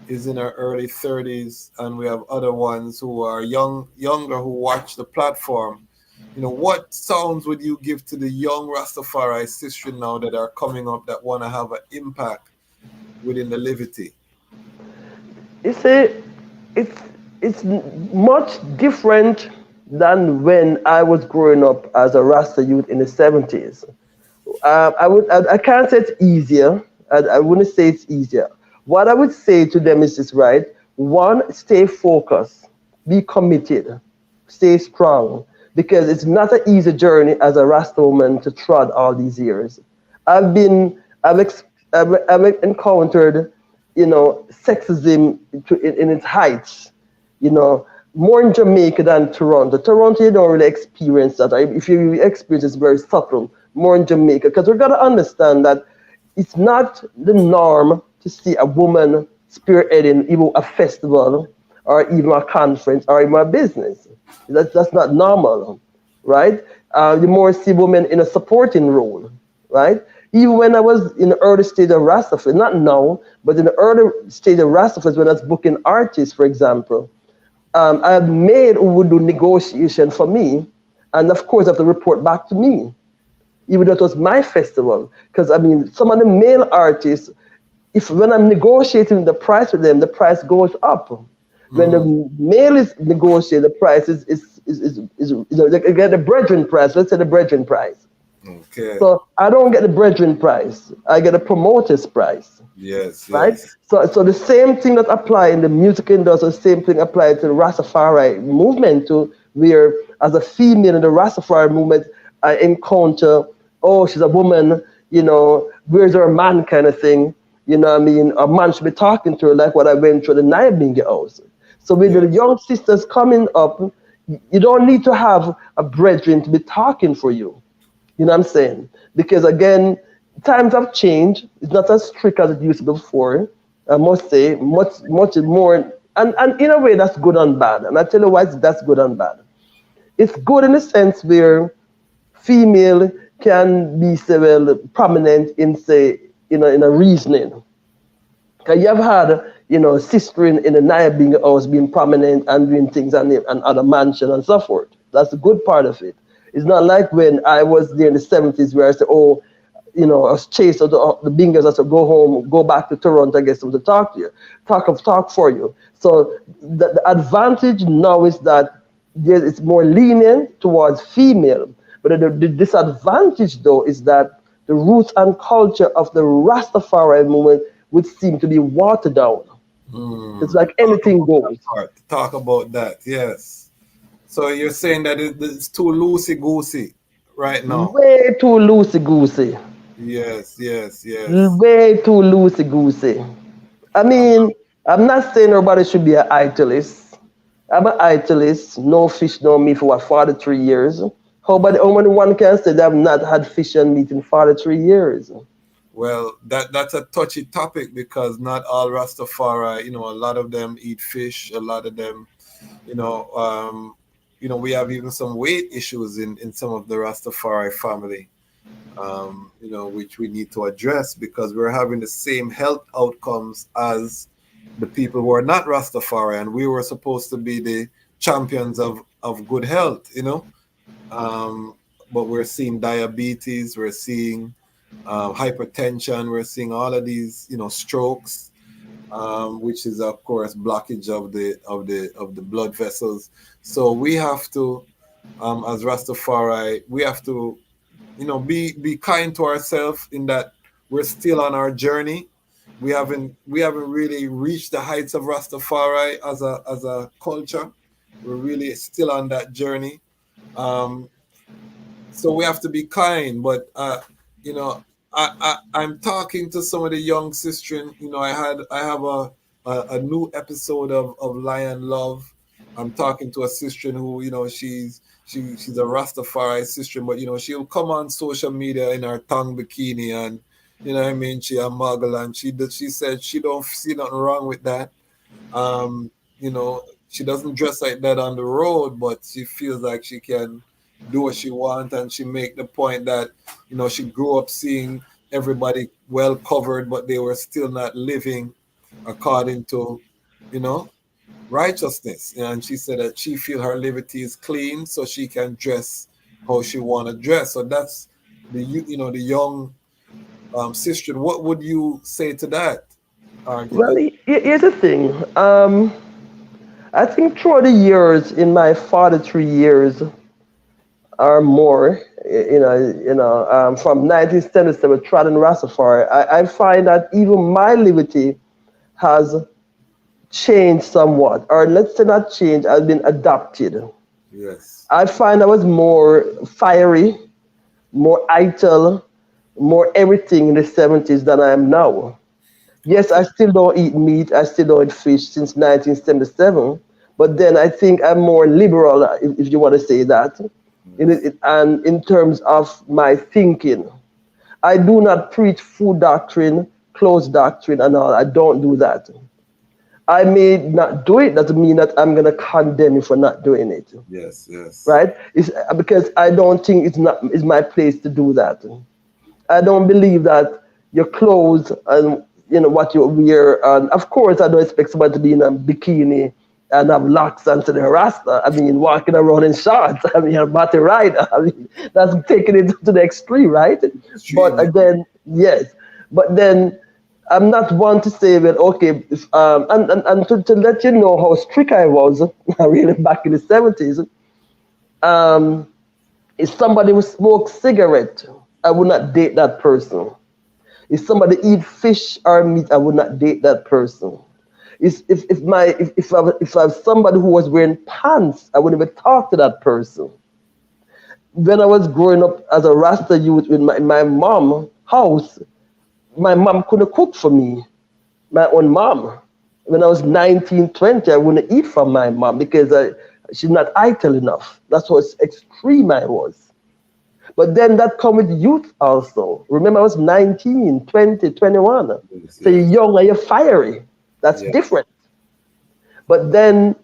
is in her early 30s, and we have other ones who are younger who watch the platform. What sounds would you give to the young Rastafari Sistren now that are coming up that want to have an impact within the Livity? You see, it's much different than when I was growing up as a Rasta youth in the 70s. I can't say it's easier. I wouldn't say it's easier. What I would say to them is this, right? One, stay focused, be committed, stay strong, because it's not an easy journey as a Rasta woman to trod all these years. I've encountered, sexism in its heights, more in Jamaica than Toronto. Toronto, you don't really experience that. If you experience it, it's very subtle, more in Jamaica, because we've got to understand that it's not the norm to see a woman spearheading even a festival or even a conference or even a business. That's not normal, right? You more see women in a supporting role, right? Even when I was in the early stage of Rastafari, not now, but in the early stage of Rastafari, when I was booking artists, for example, I had maid who would do negotiation for me, and of course, have to report back to me, even though it was my festival. Because some of the male artists, when I'm negotiating the price with them, the price goes up. When the male is negotiating, the price is they get the brethren price. Let's say the brethren price. Okay. So I don't get the brethren price. I get a promoter's price. Yes. Right. So the same thing that apply in the music industry, the same thing applies to the Rastafari movement too, where as a female in the Rastafari movement, I encounter, she's a woman, where's her man kind of thing. A man should be talking to her like what I went through the Nyabinga house. So with the young sisters coming up, you don't need to have a brethren to be talking for you. You know what I'm saying? Because again, times have changed. It's not as strict as it used to be before. I must say, much more. And in a way, that's good and bad. And I tell you why that's good and bad. It's good in the sense where female can be prominent in, say, in a reasoning. Because you have had, sister in the Nyabinga house being prominent and doing things and other mansion and so forth. That's the good part of it. It's not like when I was there in the 70s where I said, I was chased out the bingers. I said, go home, go back to Toronto, I guess, to talk to you, talk for you. So the advantage now is that it's more lenient towards female. But the disadvantage, though, is that the roots and culture of the Rastafari movement would seem to be watered down. Hmm. It's like anything goes. Talk about that. Yes. So you're saying that it's too loosey goosey right now. Way too loosey goosey. Yes, yes, yes. Way too loosey goosey. I mean, I'm not saying everybody should be an italist. I'm an italist, no fish, no meat for what, 43 years. How many one can say that I've not had fish and meat in 43 years? Well, that's a touchy topic because not all Rastafari, a lot of them eat fish. A lot of them, you know, um, we have even some weight issues in some of the Rastafari family. Which we need to address because we're having the same health outcomes as the people who are not Rastafari, and we were supposed to be the champions of good health, but we're seeing diabetes, we're seeing hypertension, we're seeing all of these, strokes, which is of course blockage of the blood vessels. So we have to, as Rastafari, we have to be kind to ourselves in that we're still on our journey. We haven't really reached the heights of Rastafari as a culture. We're really still on that journey. Um, so we have to be kind. But you know, I'm talking to some of the young sisters. I have a new episode of Lion Love. I'm talking to a sister who she's a Rastafari sister, but she'll come on social media in her tongue bikini and what I mean, she a muggle, and she said she don't see nothing wrong with that. Um, she doesn't dress like that on the road, but she feels like she can do what she wants, and she make the point that she grew up seeing everybody well covered, but they were still not living according to you know righteousness. And she said that she feel her liberty is clean, so she can dress how she want to dress. So that's the young sister. What would you say to that Well, argument? here's the thing. I think throughout the years, in my 43 years or more, from 1977, Trodden Rastafari, I find that even my liberty has changed somewhat, or let's say not changed, has been adopted. Yes. I find I was more fiery, more ital, more everything in the 70s than I am now. Yes, I Okay. still don't eat meat. I still don't eat fish since 1977. But then I think I'm more liberal, if you want to say that, Yes. and in terms of my thinking. I do not preach food doctrine, clothes doctrine, and all. I don't do that. I may not do it. Doesn't mean that I'm gonna condemn you for not doing it, Yes. Yes. right? It's because I don't think it's my place to do that. I don't believe that your clothes and what you wear. And of course, I don't expect somebody to be in a bikini and have locks onto the rasta. I mean, walking around in shorts. I mean, a body rider. I mean, that's taking it to the extreme, right? But Extreme. again, yes. But then I'm not one to say that okay, and to let you know how strict I was, really back in the 70s. Um, if somebody who smokes cigarette, I would not date that person. If somebody eat fish or meat, I would not date that person. If I have somebody who was wearing pants, I wouldn't even talk to that person. When I was growing up as a Rasta youth in my mom house, my mom couldn't cook for me, my own mom. When I was 19, 20, I wouldn't eat from my mom because she's not idle enough. That's how extreme I was. But then that come with youth also. Remember, I was 19, 20, 21. Yes. So you're Yes. young and you're fiery. That's Yeah. different. But then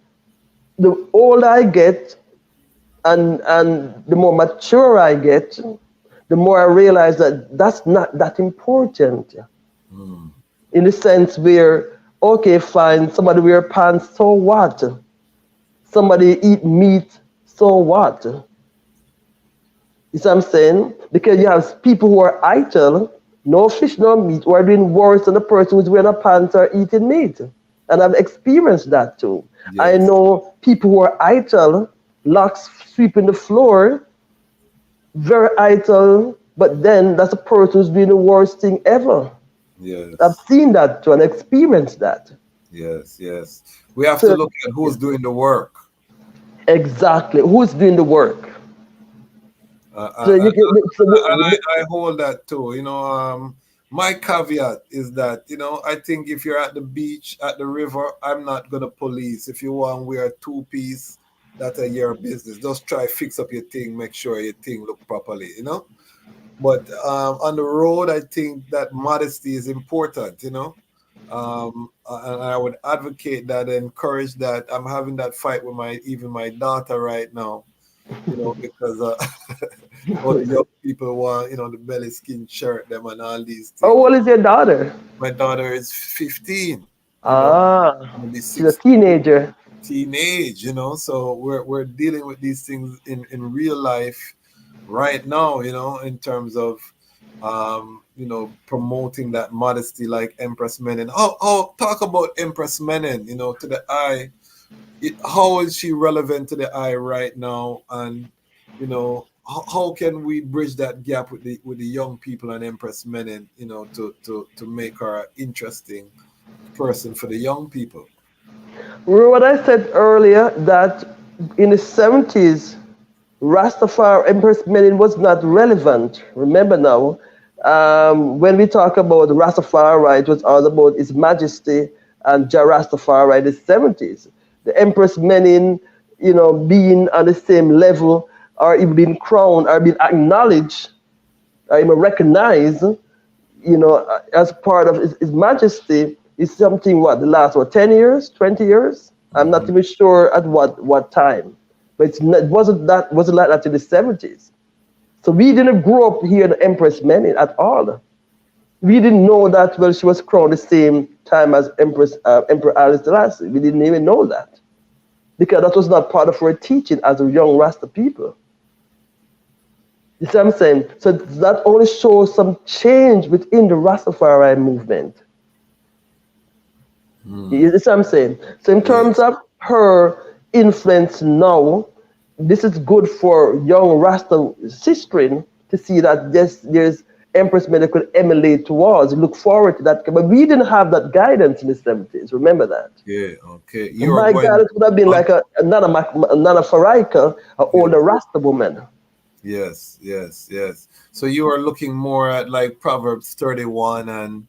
the older I get and the more mature I get, the more I realize that that's not that important. Mm. In the sense where, okay, fine, somebody wear pants, so what? Somebody eat meat, so what? You see what I'm saying? Because you have people who are idle, no fish, no meat, who are doing worse than the person who's wearing a pants or eating meat. And I've experienced that too. I Yes. know people who are idle, locks sweeping the floor, very idle, but then that's a person who's doing the worst thing ever. I've Yes. seen that too and experienced that. Yes, yes. We have to So look at who's doing the work. exactly, who's doing the work? Uh, So uh, you uh, can, I hold that too. My caveat is that, I think if you're at the beach, at the river, I'm not gonna police. If you want to wear a two-piece, that's your business. Just try fix up your thing, make sure your thing look properly. But on the road, I think that modesty is important. And I would advocate that, encourage that. I'm having that fight with my daughter right now, because all the young people want, the belly skin shirt, them and all these how things. old is your daughter? My daughter is 15, Ah, maybe she's a 16, teenager. so we're dealing with these things in real life right now, in terms of promoting that modesty like Empress Menen. Oh, talk about Empress Menen, to the eye. How is she relevant to the eye right now? And how can we bridge that gap with the young people and Empress Menen, to make her an interesting person for the young people? Remember what I said earlier that in the 70s, Rastafari Empress Menen was not relevant. Remember now, when we talk about Rastafari, it was all about His Majesty and Jah Rastafari in the 70s. The Empress Menen, being on the same level or even being crowned or being acknowledged or even recognized, as part of His Majesty is something, what, the last, 10 years, 20 years? I'm not Mhm. even sure at what time. But it wasn't like that in the 70s. So we didn't grow up here in Empress Menen at all. We didn't know that, well, she was crowned the same time as Emperor Haile Selassie. We didn't even know that. Because that was not part of our teaching as a young Rasta people. You see what I'm saying? So that only shows some change within the Rastafari movement. You see what I'm saying? So in terms Yes. of her influence now, this is good for young Rasta sistering to see that there's Empress Men that could emulate towards, look forward to that. But we didn't have that guidance in the 70s. Remember that. Yeah. Okay. And You're my going guidance would have been on. like another Faraika, an Yes. older Rasta woman. Yes. Yes. Yes. So you are looking more at like Proverbs 31 and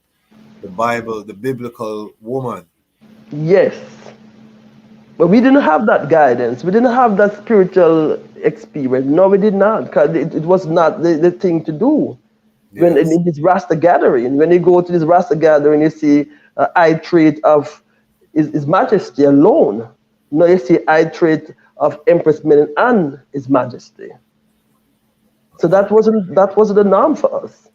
the Bible, the biblical woman. Yes. But we didn't have that guidance. We didn't have that spiritual experience. No, we did not, because it was not the thing to do. When Yes. in this Rasta gathering, when you go to this Rasta gathering, you see eye trait of His Majesty alone. No, you see eye trait of Empress Menen and His Majesty. So Okay. that wasn't the norm for us.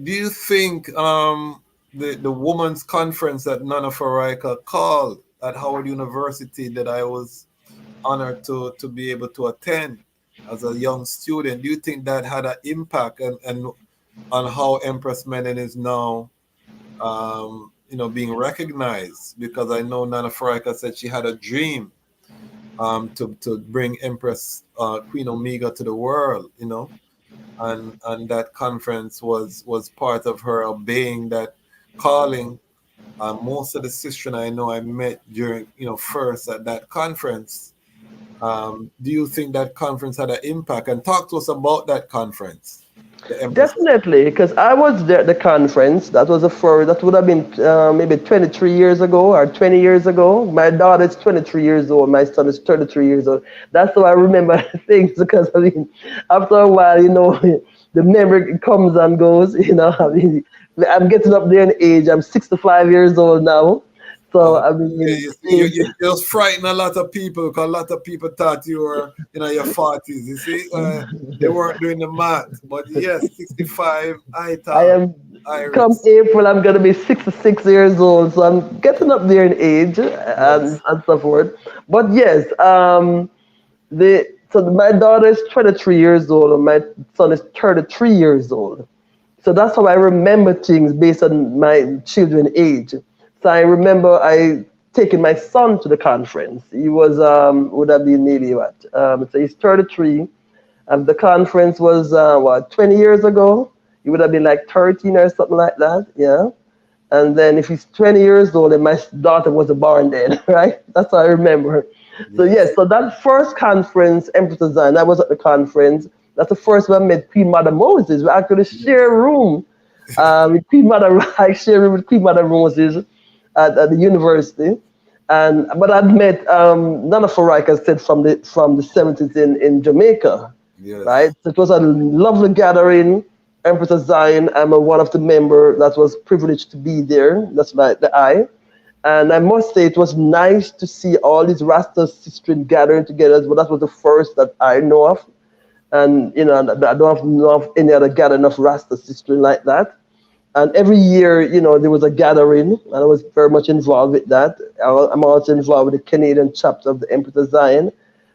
Do you think the women's conference that Nana Faraika called at Howard University that I was honored to be able to attend as a young student, do you think that had an impact and on how Empress Menen is now being recognized? Because I know Nana Faraika said she had a dream to bring Empress Queen Omega to the world. And that conference was part of her obeying that calling. Most of the sisters I know I met during first at that conference. Do you think that conference had an impact? And talk to us about that conference, the Empress. Definitely, because I was there at the conference. That would have been maybe 23 years ago or 20 years ago. My daughter is 23 years old. My son is 33 years old. That's how I remember things, because after a while, the memory comes and goes. I'm getting up there in age. I'm 65 years old now. So Okay, you see, age. you just frighten a lot of people because a lot of people thought you were your 40s. You see, they weren't doing the math. But yes, 65, I I thought, am come Iris. April, I'm gonna be 66 years old, so I'm getting up there in age and, Yes. and so forth. But yes, my daughter is 23 years old and my son is 33 years old. So that's how I remember things based on my children age. So I remember I taking my son to the conference. He was would have been maybe what? So he's 33. The conference was 20 years ago. He would have been like 13 or something like that. Yeah. And then if he's 20 years old, then my daughter was born then, right? That's what I remember. So yes, Yes. so that first conference, Empress of Zion, I was at the conference. That's the first one I met Queen Mother Moses. We actually share a room with Queen Mother. I share a room with Queen Mother Moses at the university. And but I'd met Nana Farika said from the 70s in Jamaica, right? Yes. So it was a lovely gathering. Empress of Zion. I'm one of the member that was privileged to be there. That's like the I. And I must say, it was nice to see all these Rasta sisters gathering together. But that was the first that I know of. And, you know, I don't know of any other gathering of Rasta sisters like that. And every year, you know, there was a gathering, and I was very much involved with that. I'm also involved with the Canadian chapter of the Empress of Zion.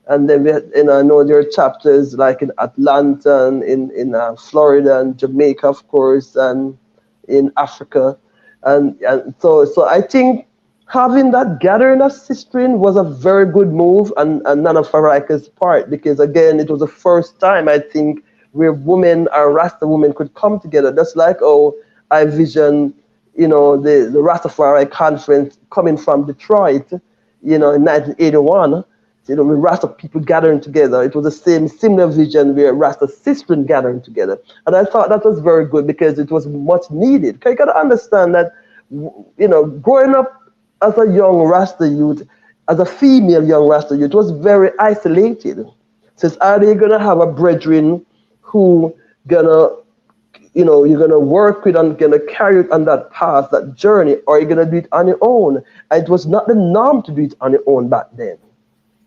And then, you know, I know there are chapters like in Atlanta, and in Florida, and Jamaica, of course, and in Africa. And so I think having that gathering of sistering was a very good move and Nana Faraka's part, because again, it was the first time I think where women or Rasta women could come together. Just like, oh, I vision, you know, the Rastafari conference coming from Detroit, you know, in 1981, you know, with Rasta people gathering together. It was the same similar vision where Rasta sisters gathering together. And I thought that was very good because it was much needed. You got to understand that, you know, growing up as a young Rasta youth, as a female young Rasta youth, was very isolated. Says, are they going to have a brethren who gonna, you know, you're gonna work with and gonna carry it on that path, that journey, or you're gonna do it on your own? And it was not the norm to do it on your own back then.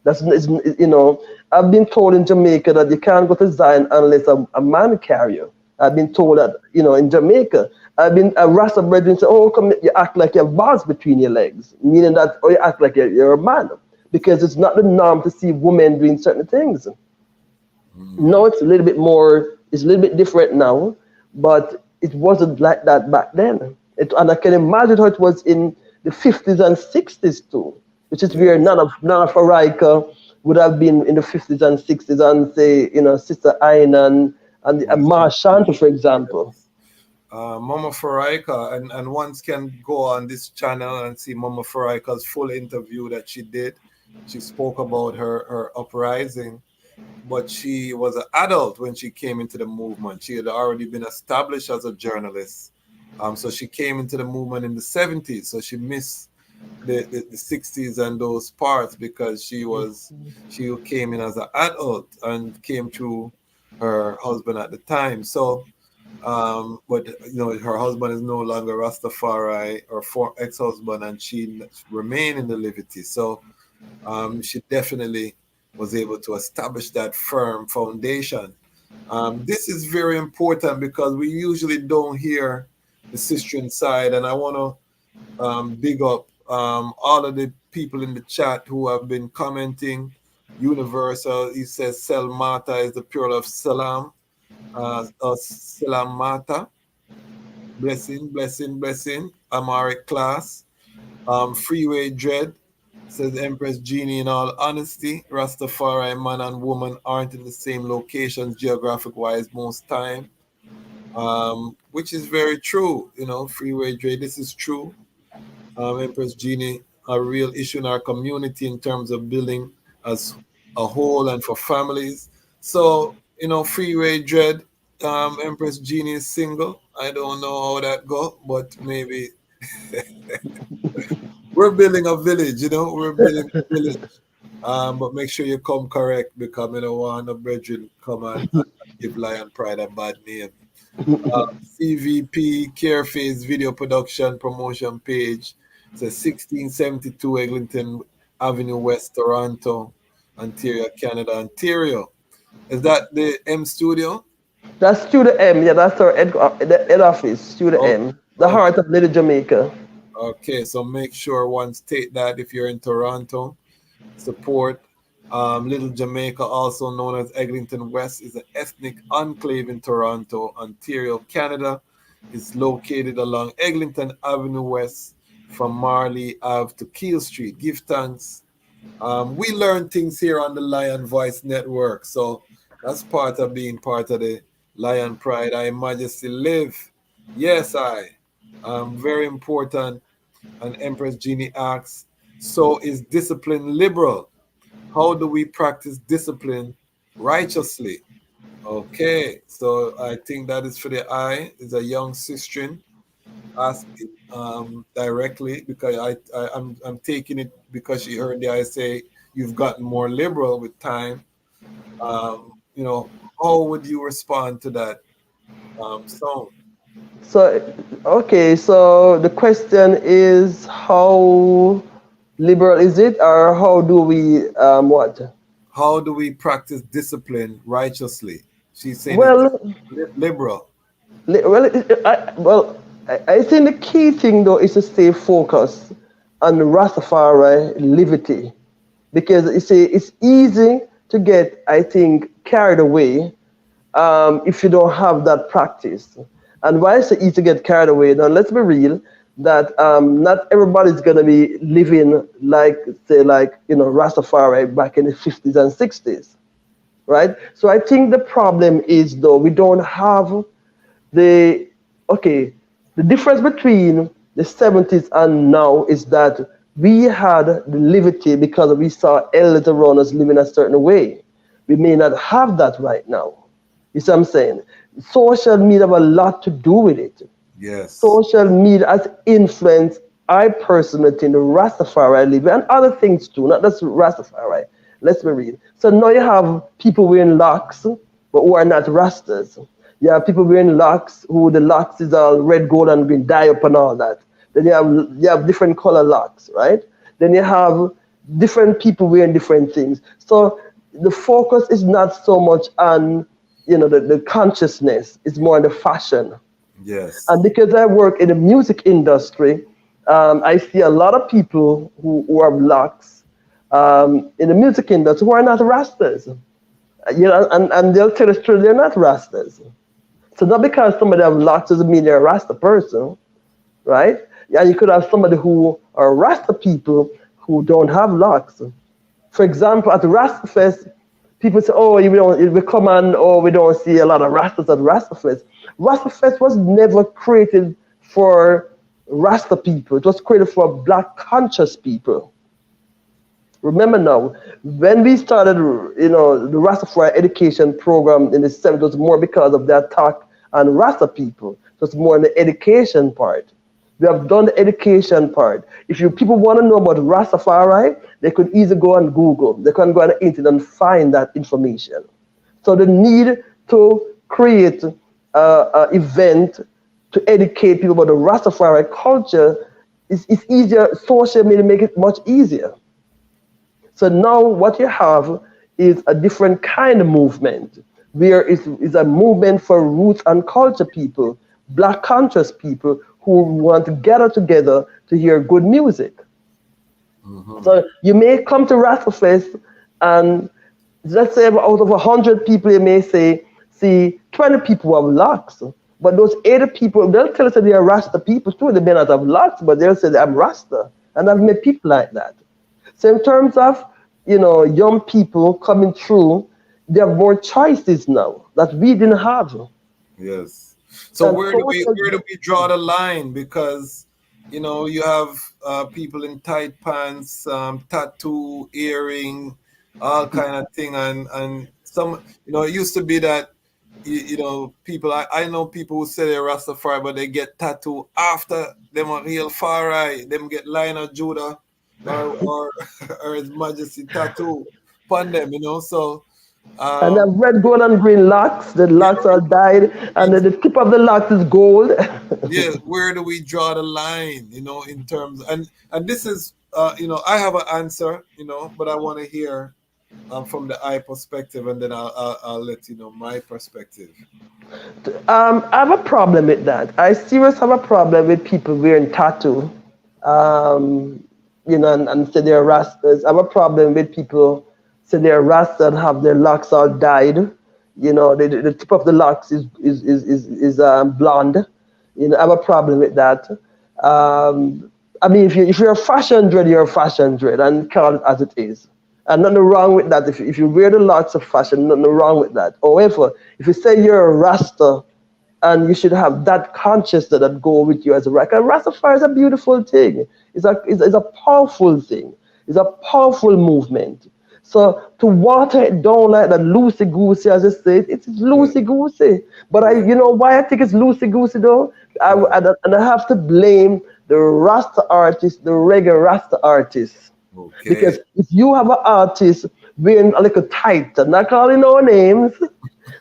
You know, I've been told in Jamaica that you can't go to Zion unless a man carry you. I've been told that, you know, in Jamaica. I've been a Rasta brethren say, oh, come, you act like you have bars between your legs, meaning that, or you act like you're a man, because it's not the norm to see women doing certain things. No, it's a little bit more, it's a little bit different now, but it wasn't like that back then. And I can imagine how it was in the 50s and 60s too, which is where Yes. Nana Farika would have been in the 50s and 60s, and say, you know, Sister Aina and Ma Shanta, for example. Yes. Mama Farika, and once can go on this channel and see Mama Farika's full interview that she did. She spoke about her uprising, but she was an adult when she came into the movement. She had already been established as a journalist. So she came into the movement in the 70s. So she missed the 60s and those parts because she came in as an adult and came to her husband at the time. So but you know, her husband is no longer Rastafari or for ex-husband, and she remained in the Liberty. So she definitely was able to establish that firm foundation. This is very important because we usually don't hear the sister side, and I want to big up all of the people in the chat who have been commenting. Universal, he says, Selmata is the plural of Salam, Salamata. Blessing, blessing, blessing. Amaric class. Freeway Dread says Empress Genie, in all honesty, Rastafari man and woman aren't in the same locations geographic wise most time. Which is very true, you know, Freeway Dread. This is true. Empress Genie, a real issue in our community in terms of building as a whole and for families. So, you know, Freeway Dread, Empress Genie is single. I don't know how that go, but maybe we're building a village, you know, we're building a village. But make sure you come correct because I don't want a brethren come and give Lion Pride a bad name. CVP Careface Video Production Promotion Page. It's a 1672 Eglinton Avenue West, Toronto, Ontario, Canada, Ontario. Is that the M studio? That's Studio M, yeah, that's our the head office, Studio Oh, M, the heart of Little Jamaica. okay. So make sure one state that if you're in Toronto, support. Little Jamaica, also known as Eglinton West, is an ethnic enclave in Toronto, Ontario, Canada. It's located along Eglinton Avenue West from Marley Ave to Keel Street. Give thanks. We learn things here on the Lion Voice Network. So that's part of being part of the Lion Pride. I Majesty live. Yes, I. Very important. And Empress Jeannie asks, so is discipline liberal? How do we practice discipline righteously? Okay, so I think that is for the eye. Is a young sister ask it directly because I'm taking it because she heard the I say you've gotten more liberal with time. You know, how would you respond to that song? So, okay, so the question is how liberal is it, or how do we what? How do we practice discipline righteously? She's saying it's Well, liberal. I think the key thing though is to stay focused on Rastafari liberty, because you see it's easy to get, I think, carried away if you don't have that practice. And why is it easy to get carried away? Now let's be real that not everybody's gonna be living like, say, like, you know, Rastafari back in the 50s and 60s, right? So I think the problem is though we don't have the okay, the difference between the 70s and now is that we had the liberty because we saw elders around us living a certain way. We may not have that right now. You see what I'm saying? Social media have a lot to do with it. Yes. Social media has influenced, I personally think, the Rastafari living and other things too, not just Rastafari. Let's be real. So now you have people wearing locks, but who are not Rastas. You have people wearing locks who the locks is all red, gold, and green dye up and all that. Then you have different color locks, right? Then you have different people wearing different things. So the focus is not so much on, you know, the consciousness, it's more on the fashion. Yes. And because I work in the music industry, I see a lot of people who have locks in the music industry who are not Rastas. You know, and they'll tell us true, they're not Rastas. So not because somebody have locks doesn't mean they're a Rasta person, right? Yeah, you could have somebody who are Rasta people who don't have locks. For example, at the Rasta Fest, people say, "Oh, we come and oh, we don't see a lot of Rastas at Rasta Fest." Rasta Fest was never created for Rasta people. It was created for Black conscious people. Remember now, when we started, you know, the Rastafari education program in the 70s, it was more because of the attack on Rasta people. It was more in the education part. We have done the education part. If you people want to know about Rastafari, they could easily go on Google. They can go on the internet and find that information. So the need to create an event to educate people about the Rastafari culture is easier. Social media make it much easier. So now what you have is a different kind of movement, where it's a movement for roots and culture people, Black conscious people who want to gather together to hear good music. Mm-hmm. So you may come to Rastafest and let's say out of 100 people, you may see 20 people have locks. But those 80 people, they'll tell us that they are Rasta people too. They may not have locks, but they'll say I'm Rasta. And I've met people like that. So in terms of, you know, young people coming through, they have more choices now that we didn't have. Yes. So And where do we draw the line? Because you know you have people in tight pants, tattoo, earring, all kind of thing, and some, you know, it used to be that you know people. I know people who say they're Rastafari, but they get tattoo after them a real far right. Them get Lion of Judah or or His Majesty tattoo upon them, you know. So and um, I've red, gold, and green locks. The locks are dyed, and the tip of the locks is gold. yeah, where do we draw the line, you know, in terms, and this is you know, I have an answer, you know, but I want to hear from the I perspective, and then I'll let you know my perspective. I have a problem with that. I seriously have a problem with people wearing tattoo. Um, you know, and say they're Rastas. I have a problem with people say they're Rasta and have their locks all dyed. You know, the tip of the locks is blonde. You know, I have a problem with that. I mean, if you're a fashion dread, you're a fashion dread, and call it as it is. And nothing wrong with that. If you wear the locks of fashion, nothing wrong with that. However, if you say you're a Rasta and you should have that consciousness that go with you as a Rastafari. Rastafari is a beautiful thing. It's a powerful thing. It's a powerful movement. So to water it down like that loosey goosey, as I said, it's Yeah. loosey goosey. But Yeah. you know why I think it's loosey goosey though? Right. And I have to blame the Rasta artists, the reggae Rasta artists. Okay. Because if you have an artist wearing a little tight, I'm not calling no names,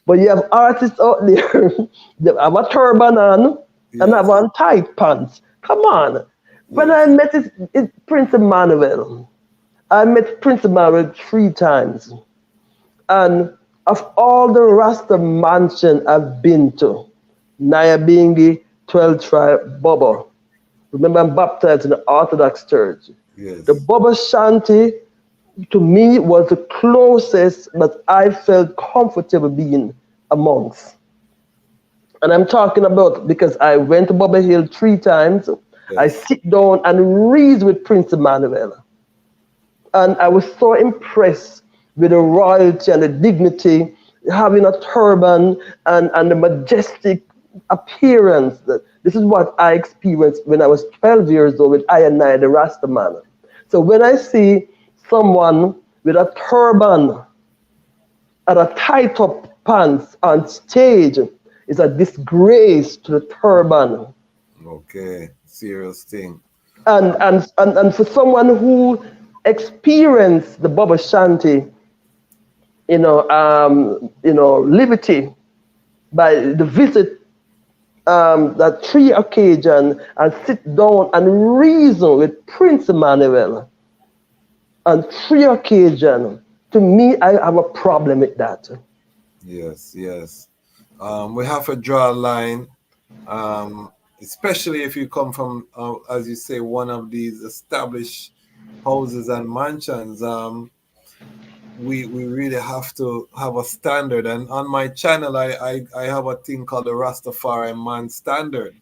but you have artists out there that have a turban on and have Yes. on tight pants. Come on. When I Yes. met Prince Emmanuel, I met Prince Emmanuel 3 times. And of all the Rasta mansion I've been to, Nyabingi, 12 tribe, Bobo. Remember, I'm baptized in the Orthodox Church. The Yes. Bobo Shanti, to me, was the closest that I felt comfortable being amongst. And I'm talking about because I went to Bobby Hill 3 times. I Yes. sit down and read with Prince Emmanuel. And I was so impressed with the royalty and the dignity, having a turban and the majestic appearance. This is what I experienced when I was 12 years old with I and I, the Rasta man. So when I see someone with a turban and a tight up pants on stage, it's a disgrace to the turban. Okay. Serious thing. And for someone who experienced the Baba Shanti, liberty by the visit that 3 occasion and sit down and reason with Prince Emmanuel on 3 occasion, to me, I have a problem with that. Yes. Yes. We have to draw a line, especially if you come from, as you say, one of these established houses and mansions. We really have to have a standard. And on my channel, I have a thing called the Rastafari Man Standard,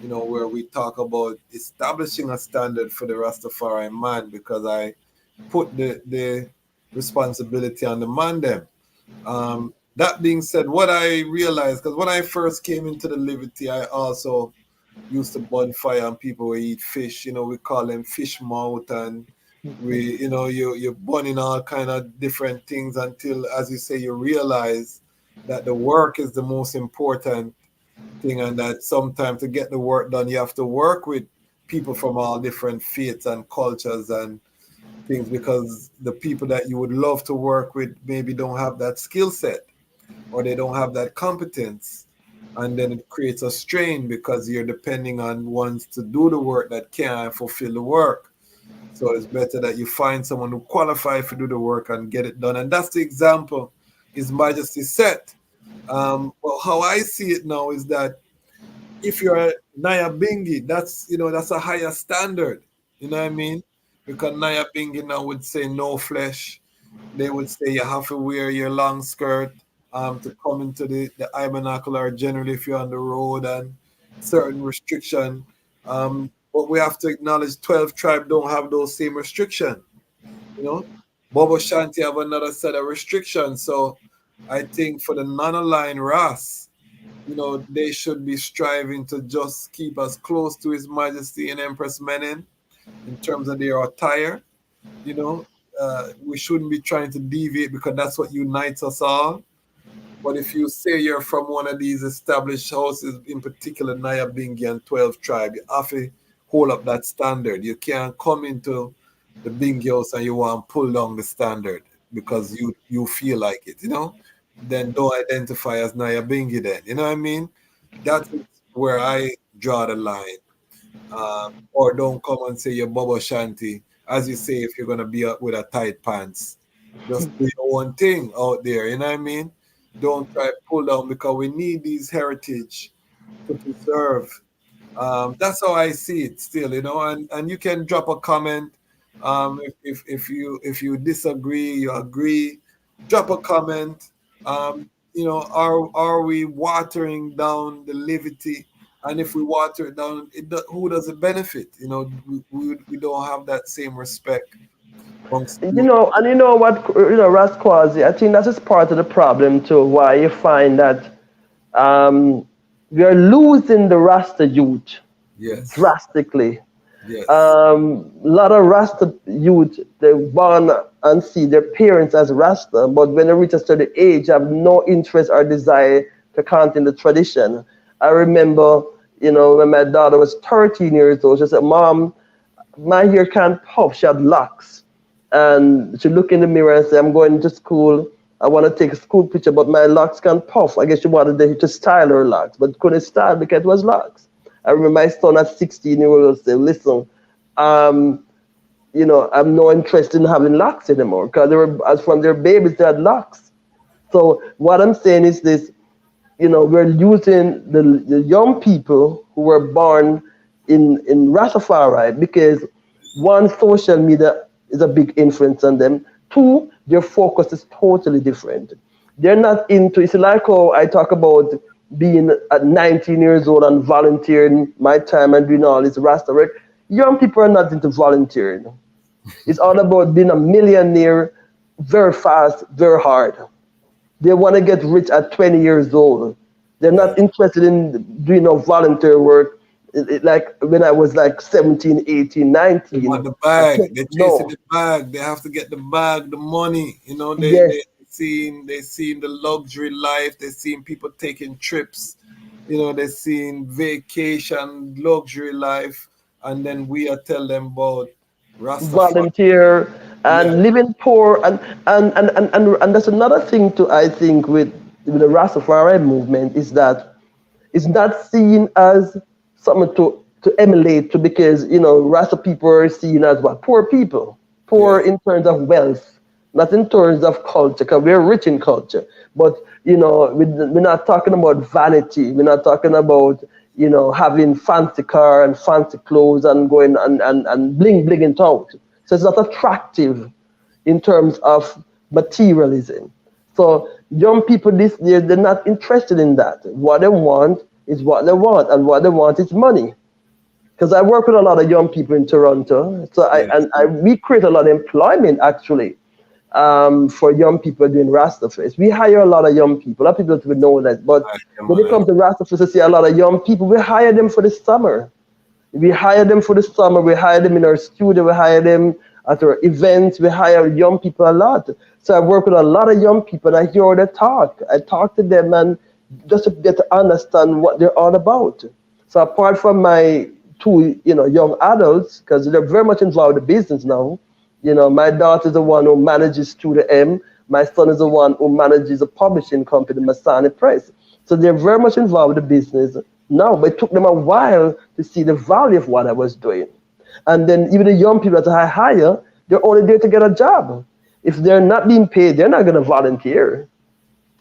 where we talk about establishing a standard for the Rastafari man, because I put the responsibility on the man them. That being said, what I realized, because when I first came into the Liberty, I also used to bonfire and people would eat fish. We call them fish mouth, and you're burning all kind of different things until, as you say, you realize that the work is the most important thing, and that sometimes to get the work done, you have to work with people from all different faiths and cultures and things, because the people that you would love to work with maybe don't have that skill set, or they don't have that competence, and then it creates a strain because you're depending on ones to do the work that can fulfill the work. So it's better that you find someone who qualifies to do the work and get it done. And that's the example His Majesty set. Well, how I see it now is that if you're a Naya Bingi, that's a higher standard. You know what I mean? Because Naya Bingi now would say no flesh. They would say you have to wear your long skirt to come into the Ibanacle, or generally if you're on the road, and certain restriction. But we have to acknowledge 12 tribe don't have those same restrictions. You know, Bobo Shanti have another set of restrictions. So I think for the non-aligned Ras, they should be striving to just keep as close to His Majesty and Empress Menen in terms of their attire. You know, we shouldn't be trying to deviate, because that's what unites us all. But if you say you're from one of these established houses, in particular Naya Bingi and 12 tribe, you have to hold up that standard. You can't come into the Bingi house and you want to pull down the standard because you feel like it, Then don't identify as Naya Bingi then. You know what I mean? That's where I draw the line. Or don't come and say you're Bobo Shanti. As you say, if you're going to be up with a tight pants, just do your own thing out there. You know what I mean? Don't try to pull down, because we need these heritage to preserve. That's how I see it still, and you can drop a comment. If you disagree, you agree, drop a comment. Are we watering down the liberty? And if we water it down, who does it benefit? We don't have that same respect amongst You you. know, and you know what, Rasquazi, I think that is part of the problem too, why you find that um, we are losing the Rasta youth Yes. drastically. Yes. A lot of Rasta youth, they born and see their parents as Rasta, but when they reach a certain age, have no interest or desire to continue the tradition. I remember, when my daughter was 13 years old, she said, "Mom, my hair can't puff." She had locks. And she looked in the mirror and said, "I'm going to school. I want to take a school picture, but my locks can't puff." I guess she wanted to style her locks, but couldn't style because it was locks. I remember my son at 16 years old said, "Listen, um, I'm no interested in having locks anymore," because they were, as from their babies, they had locks. So what I'm saying is this, we're using the young people who were born in Rastafari because one, social media is a big influence on them. Two, their focus is totally different. They're not into, it's like how I talk about being at 19 years old and volunteering my time and doing all this Rasta work. Young people are not into volunteering. It's all about being a millionaire very fast, very hard. They want to get rich at 20 years old. They're Yeah. not interested in doing no volunteer work. Like when I was like 17, 18, They 19. want the bag. They're chasing No. the bag. They have to get the bag, the money. Yes. They seen the luxury life. They seen people taking trips. They seen vacation, luxury life, and then we are tell them about Rastafari. Volunteer Yeah. and living poor and that's another thing too, I think, with the Rastafari movement is that it's not seen as something to emulate to, because Rasta people are seen as what? Poor people. Poor Yes. in terms of wealth, not in terms of culture, because we're rich in culture. But we're not talking about vanity. We're not talking about having fancy car and fancy clothes and going and bling blinging out. So it's not attractive in terms of materialism. So young people this year, they're not interested in that. What they want is what they want, and what they want is money. Because I work with a lot of young people in Toronto, so Yes. we create a lot of employment actually, for young people doing Rastafest. We hire a lot of young people. A lot of people don't know that, but when it comes to Rastafest, I see a lot of young people. We hire them for the summer. We hire them for the summer. We hire them in our studio. We hire them at our events. We hire young people a lot. So I work with a lot of young people, and I hear how they talk. I talk to them and just to get to understand what they're all about. So apart from my two, young adults, because they're very much involved in business now. My daughter is the one who manages Studio M. My son is the one who manages a publishing company, Masani Press. So they're very much involved with the business now, but it took them a while to see the value of what I was doing. And then even the young people that I hire, they're only there to get a job. If they're not being paid, they're not going to volunteer.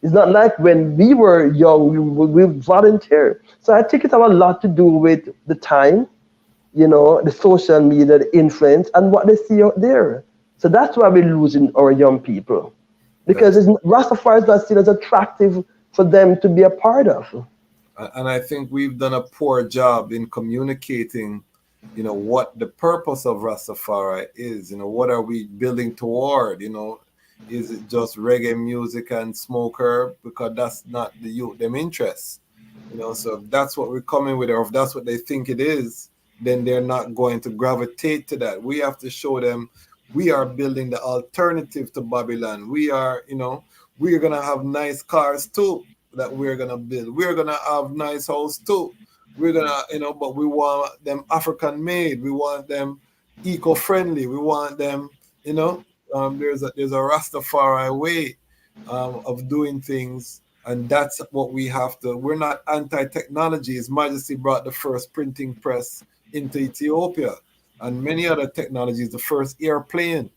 It's not like when we were young, we volunteer. So I think it has a lot to do with the time, the social media, the influence, and what they see out there. So that's why we're losing our young people. Because That's Rastafari is not seen as attractive for them to be a part of. and I think we've done a poor job in communicating, what the purpose of Rastafari is. What are we building toward? Is it just reggae music and smoke herb? Because that's not the youth them interest. So if that's what we're coming with, or if that's what they think it is, then they're not going to gravitate to that. We have to show them we are building the alternative to Babylon. We're gonna have nice cars too that we're gonna build. We're gonna have nice house too. We're gonna, but we want them African made. We want them eco friendly. We want them, there's a Rastafari way of doing things, and that's what we have to. We're not anti-technology. His Majesty brought the first printing press into Ethiopia, and many other technologies. The first airplane,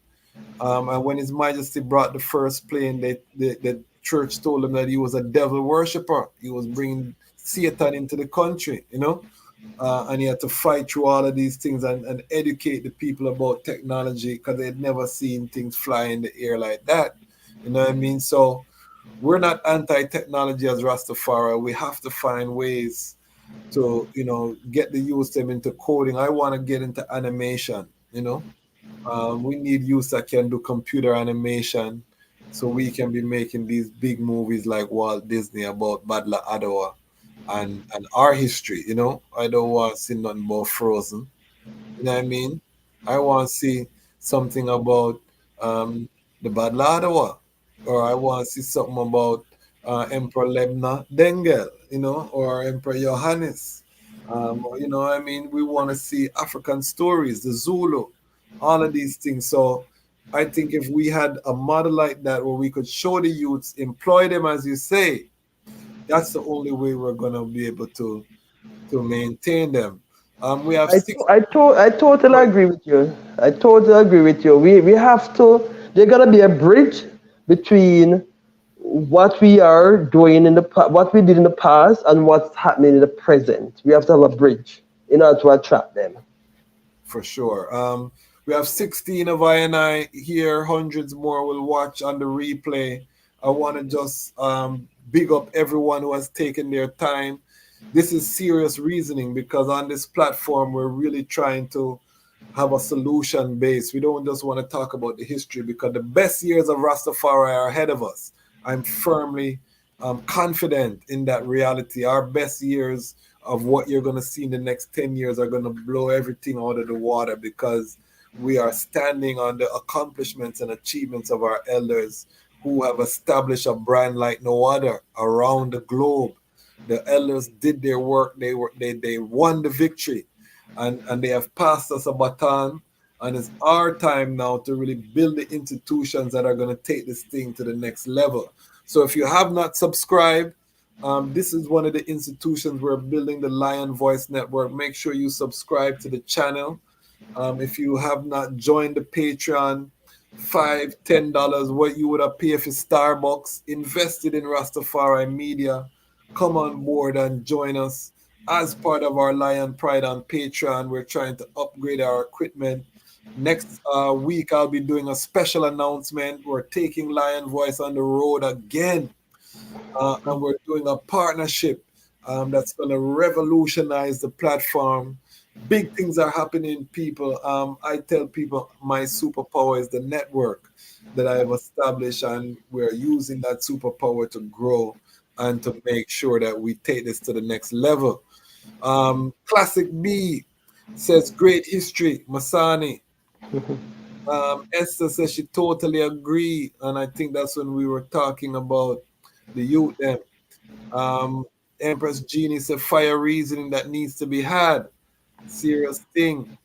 and when His Majesty brought the first plane, the church told him that he was a devil worshipper. He was bringing Satan into the country, and he had to fight through all of these things and educate the people about technology because they had never seen things fly in the air like that. You know what I mean? So we're not anti-technology as Rastafari. We have to find ways to, get the youth them into coding. I want to get into animation. We need youth that can do computer animation, so we can be making these big movies like Walt Disney about Badla Adawa. and our history. I don't want to see nothing about Frozen. You know what I mean? I want to see something about um, the Battle of Ottawa, or I want to see something about Emperor Lebna Dengel, or Emperor Johannes. I mean, we want to see African stories, the Zulu, all of these things. So I think if we had a model like that where we could show the youths, employ them, as you say, that's the only way we're going to be able to maintain them. We have six. I totally agree with you. I totally agree with you. We have to. There gotta be a bridge between what we are doing what we did in the past and what's happening in the present. We have to have a bridge in order to attract them. For sure. We have 16 of I and I here, hundreds more will watch on the replay. I want to just big up everyone who has taken their time. This is serious reasoning because on this platform, we're really trying to have a solution base. We don't just want to talk about the history because the best years of Rastafari are ahead of us. I'm firmly confident in that reality. Our best years of what you're going to see in the next 10 years are going to blow everything out of the water because we are standing on the accomplishments and achievements of our elders who have established a brand like no other around the globe. The elders did their work. They won the victory, and they have passed us a baton. And it's our time now to really build the institutions that are going to take this thing to the next level. So if you have not subscribed, this is one of the institutions we're building, the Lion Voice Network. Make sure you subscribe to the channel. If you have not joined the Patreon, $5, $10, what you would have paid for Starbucks, invested in Rastafari Media, come on board and join us as part of our Lion Pride on Patreon. We're trying to upgrade our equipment. Next week, I'll be doing a special announcement. We're taking Lion Voice on the road again. And we're doing a partnership that's going to revolutionize the platform. Big things are happening, people. I tell people my superpower is the network that I have established, and we're using that superpower to grow and to make sure that we take this to the next level. Classic B says, great history, Masani. Esther says she totally agree, and I think that's when we were talking about the youth. Empress Genie said, fire reasoning that needs to be had. Serious thing.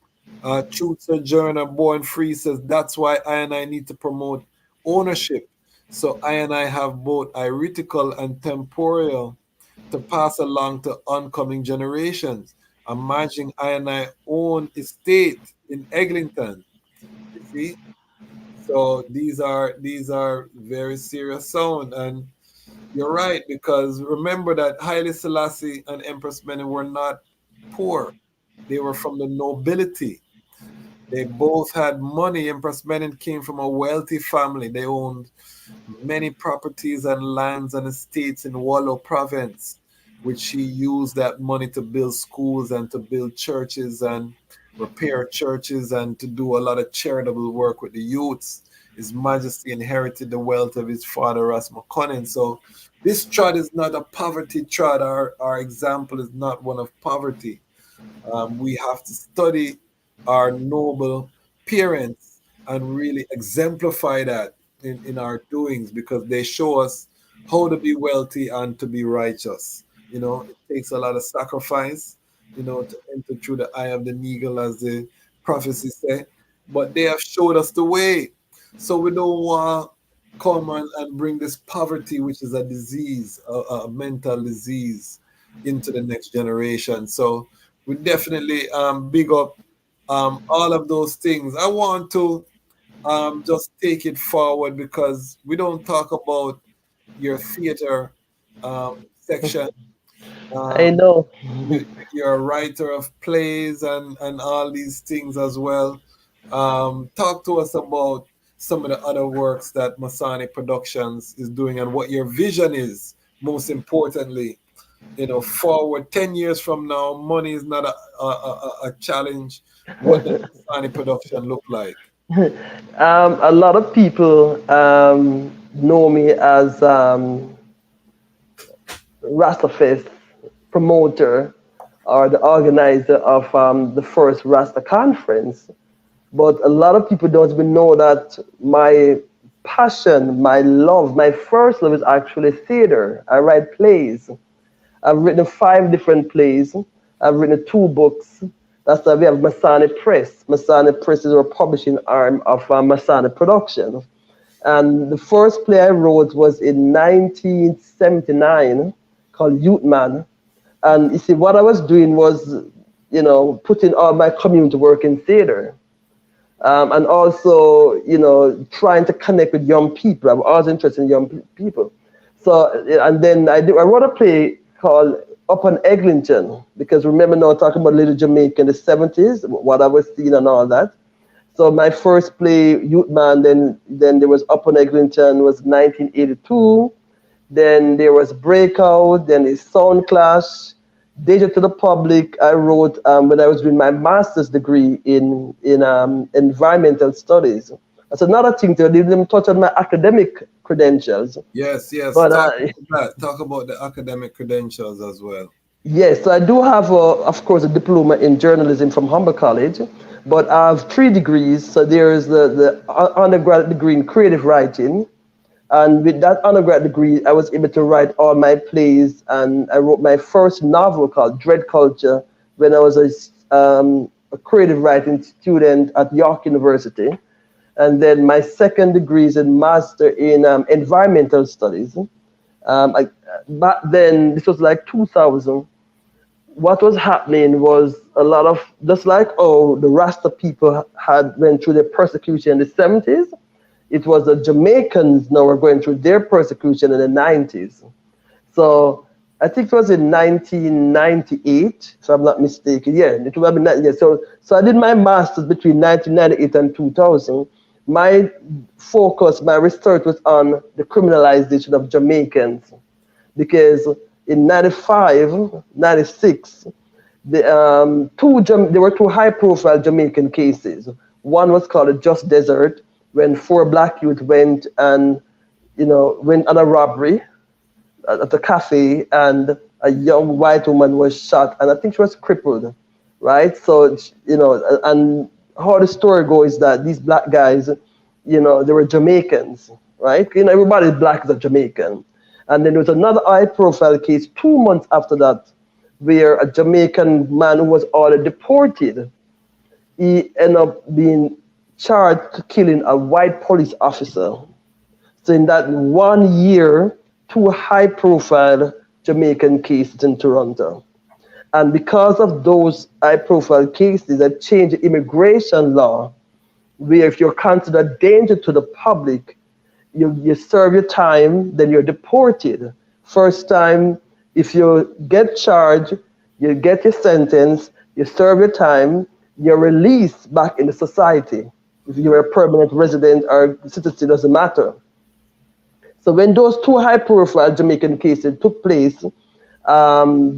Truth Sojourner Born Free says, that's why I and I need to promote ownership. So I and I have both heretical and temporal to pass along to oncoming generations. Imagine I and I own estate in Eglinton. You see? So these are very serious sound, and you're right, because remember that Haile Selassie and Empress Mene were not poor. They were from the nobility. They both had money. Empress Menen came from a wealthy family. They owned many properties and lands and estates in Wallo province, which she used that money to build schools and to build churches and repair churches and to do a lot of charitable work with the youths. His Majesty inherited the wealth of his father, Ras McConnell. So this trot is not a poverty trot. Our example is not one of poverty. We have to study our noble parents and really exemplify that in our doings, because they show us how to be wealthy and to be righteous. It takes a lot of sacrifice, to enter through the eye of the needle, as the prophecy say. But they have showed us the way. So we don't want to come and bring this poverty, which is a disease, a mental disease, into the next generation. So we definitely big up all of those things. I want to just take it forward, because we don't talk about your theater section. I Um, know. you're a writer of plays and all these things as well. Talk to us about some of the other works that Masani Productions is doing and what your vision is, most importantly. Forward 10 years from now, money is not a challenge. What does Masani Production look like? A lot of people know me as Rastafest promoter or the organizer of the first Rasta conference. But a lot of people don't even know that my passion, my love, my first love is actually theater. I write plays. I've written 5 different plays. I've written 2 books. That's why we have Masani Press. Masani Press is our publishing arm of Masani Production. And the first play I wrote was in 1979 called Youth Man. And you see, what I was doing was, putting all my community work in theater. And also, trying to connect with young people. I'm always interested in young people. So, and then I wrote a play called Up on Eglinton, because remember now talking about Little Jamaica in the 70s, what I was seeing and all that. So my first play, Youth Man, then there was Up on Eglinton, was 1982. Then there was Breakout, then it's Sound Clash. Danger to the Public, I wrote when I was doing my master's degree in environmental studies. That's another thing to didn't touch on my academic credentials. Yes. But Talk about the academic credentials as well. yes, so I do have, of course, a diploma in journalism from Humber College, but I have 3 degrees. So there's the undergraduate degree in creative writing. And with that undergrad degree, I was able to write all my plays, and I wrote my first novel called Dread Culture when I was a creative writing student at York University. And then my second degree is in master in environmental studies. Back then, this was like 2000. What was happening was a lot of, just like the Rasta people had went through their persecution in the 70s, it was the Jamaicans now were going through their persecution in the 90s. So I think it was in 1998, if I'm not mistaken. Yeah, it would have been 90 years. So I did my master's between 1998 and 2000. My focus, my research was on the criminalization of Jamaicans, because in 95, 96, there were 2 high-profile Jamaican cases. One was called the Just Desert, when 4 black youth went on a robbery at a cafe, and a young white woman was shot, and I think she was crippled, right? So, and how the story goes is that these black guys, they were Jamaicans, right? Everybody black is a Jamaican. And then there was another high-profile case 2 months after that, where a Jamaican man who was already deported, he ended up being charged to killing a white police officer. So in that 1 year, 2 high-profile Jamaican cases in Toronto. And because of those high-profile cases, they changed the immigration law, where if you're considered a danger to the public, you serve your time, then you're deported. First time, if you get charged, you get your sentence, you serve your time, you're released back into society. If you're a permanent resident or citizen, it doesn't matter. So when those 2 high-profile Jamaican cases took place,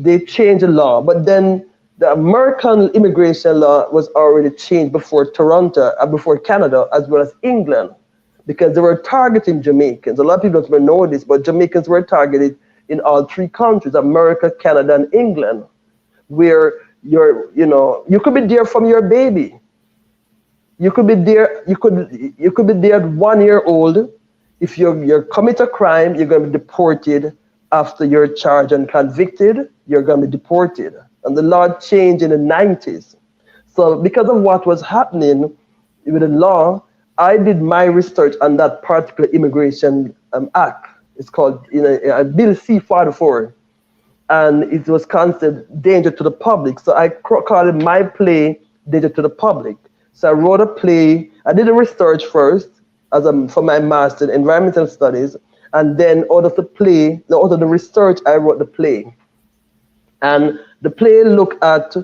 they changed the law. But then the American immigration law was already changed before Toronto, before Canada, as well as England, because they were targeting Jamaicans. A lot of people don't know this, but Jamaicans were targeted in all 3 countries, America, Canada, and England, where you could be there from your baby. You could be there. You could be there at 1 year old. If you commit a crime, you're going to be deported. After you're charged and convicted, you're going to be deported. And the law changed in the 90s. So because of what was happening with the law, I did my research on that particular immigration act. It's called Bill C-44, and it was considered danger to the public. So I called it my play, Danger to the Public. So I wrote a play. I did a research first for my master in environmental studies, and then out of the research, I wrote the play. And the play looked at,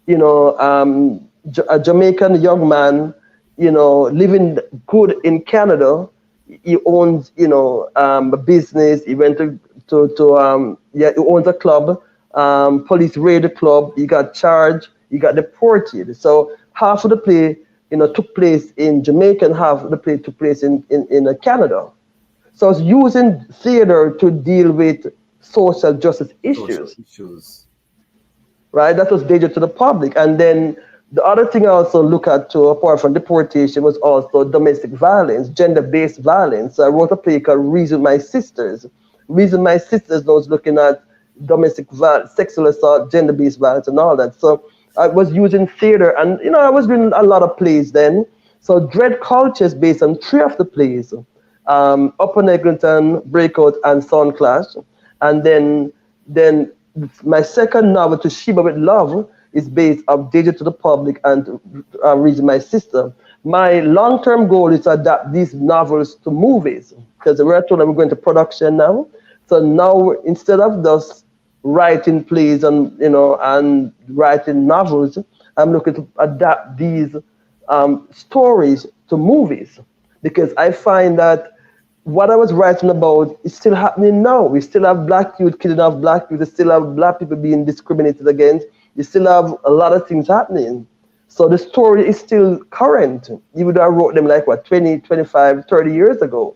a Jamaican young man, living good in Canada. He owns, a business. He went he owns a club. Police raided the club. He got charged. He got deported. So half of the play, took place in Jamaica, and half of the play took place in Canada. So I was using theater to deal with social justice issues. right? That was danger to the public. And then the other thing I also look at too, apart from deportation, was also domestic violence, gender-based violence. So I wrote a play called Reason My Sisters. Reason My Sisters was looking at domestic violence, sexual assault, gender-based violence, and all that. So I was using theater, and I was doing a lot of plays then. So Dread Culture is based on three of the plays: Upper Neglinton, Breakout, and Sound Clash. And then my second novel, To Sheba with Love, is based on Danger to the Public and Reason My Sister. My long-term goal is to adapt these novels to movies, because we're told that we're going to production now. So now, instead of just writing plays and writing novels, I'm looking to adapt these stories to movies, because I find that what I was writing about is still happening now. We still have black youth killing off black youth. We still have black people being discriminated against. You still have a lot of things happening. So the story is still current, even though I wrote them like, 20, 25, 30 years ago.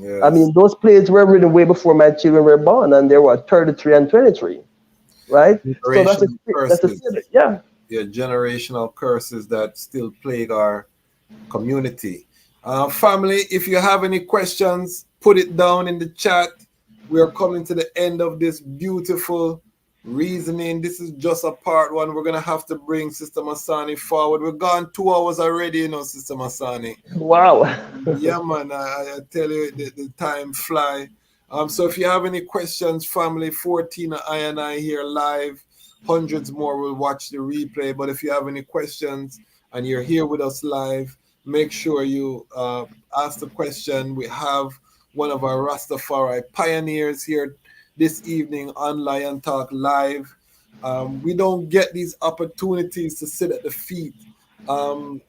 Yes. I mean, those plays were written way before my children were born, and they were 33 and 23, right? So that's yeah. Yeah, generational curses that still plague our community. Family, if you have any questions, put it down in the chat. We are coming to the end of this beautiful reasoning. This is just a part one. We're going to have to bring Sister Masani forward. We're gone 2 hours already, Sister Masani. Wow. Yeah, man, I tell you, the time fly. So if you have any questions, family, 14 and I here live. Hundreds more will watch the replay. But if you have any questions and you're here with us live, make sure you ask the question. We have one of our Rastafari pioneers here this evening on Lion Talk Live. We don't get these opportunities to sit at the feet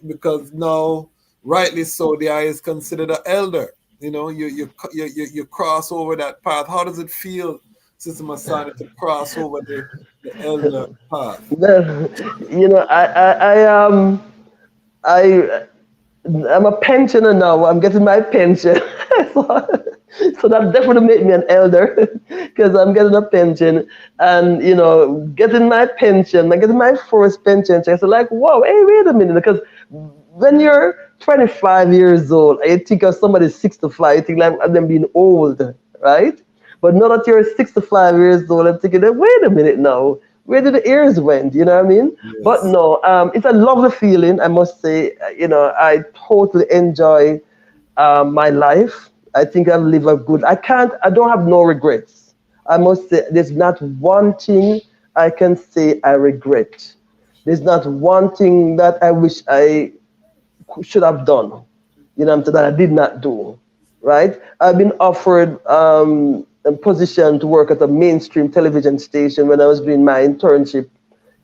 because now, rightly so, the eye is considered an elder. You cross over that path. How does it feel, Sister Masani, to cross over the elder path? Well, I'm a pensioner now. I'm getting my pension. So that definitely made me an elder, because I'm getting a pension, and getting my pension, I'm getting my first pension check. So like, whoa, hey, wait a minute, because when you're 25 years old, you think of somebody 65, you think like them being old, right? But now that you're 65 years old, I'm thinking, wait a minute now, where did the ears went? You know what I mean? Yes. But no, it's a lovely feeling, I must say. I totally enjoy my life. I think I've lived a good. I don't have no regrets. I must say, there's not one thing I can say I regret. There's not one thing that I wish I should have done, that I did not do, right? I've been offered a position to work at a mainstream television station when I was doing my internship,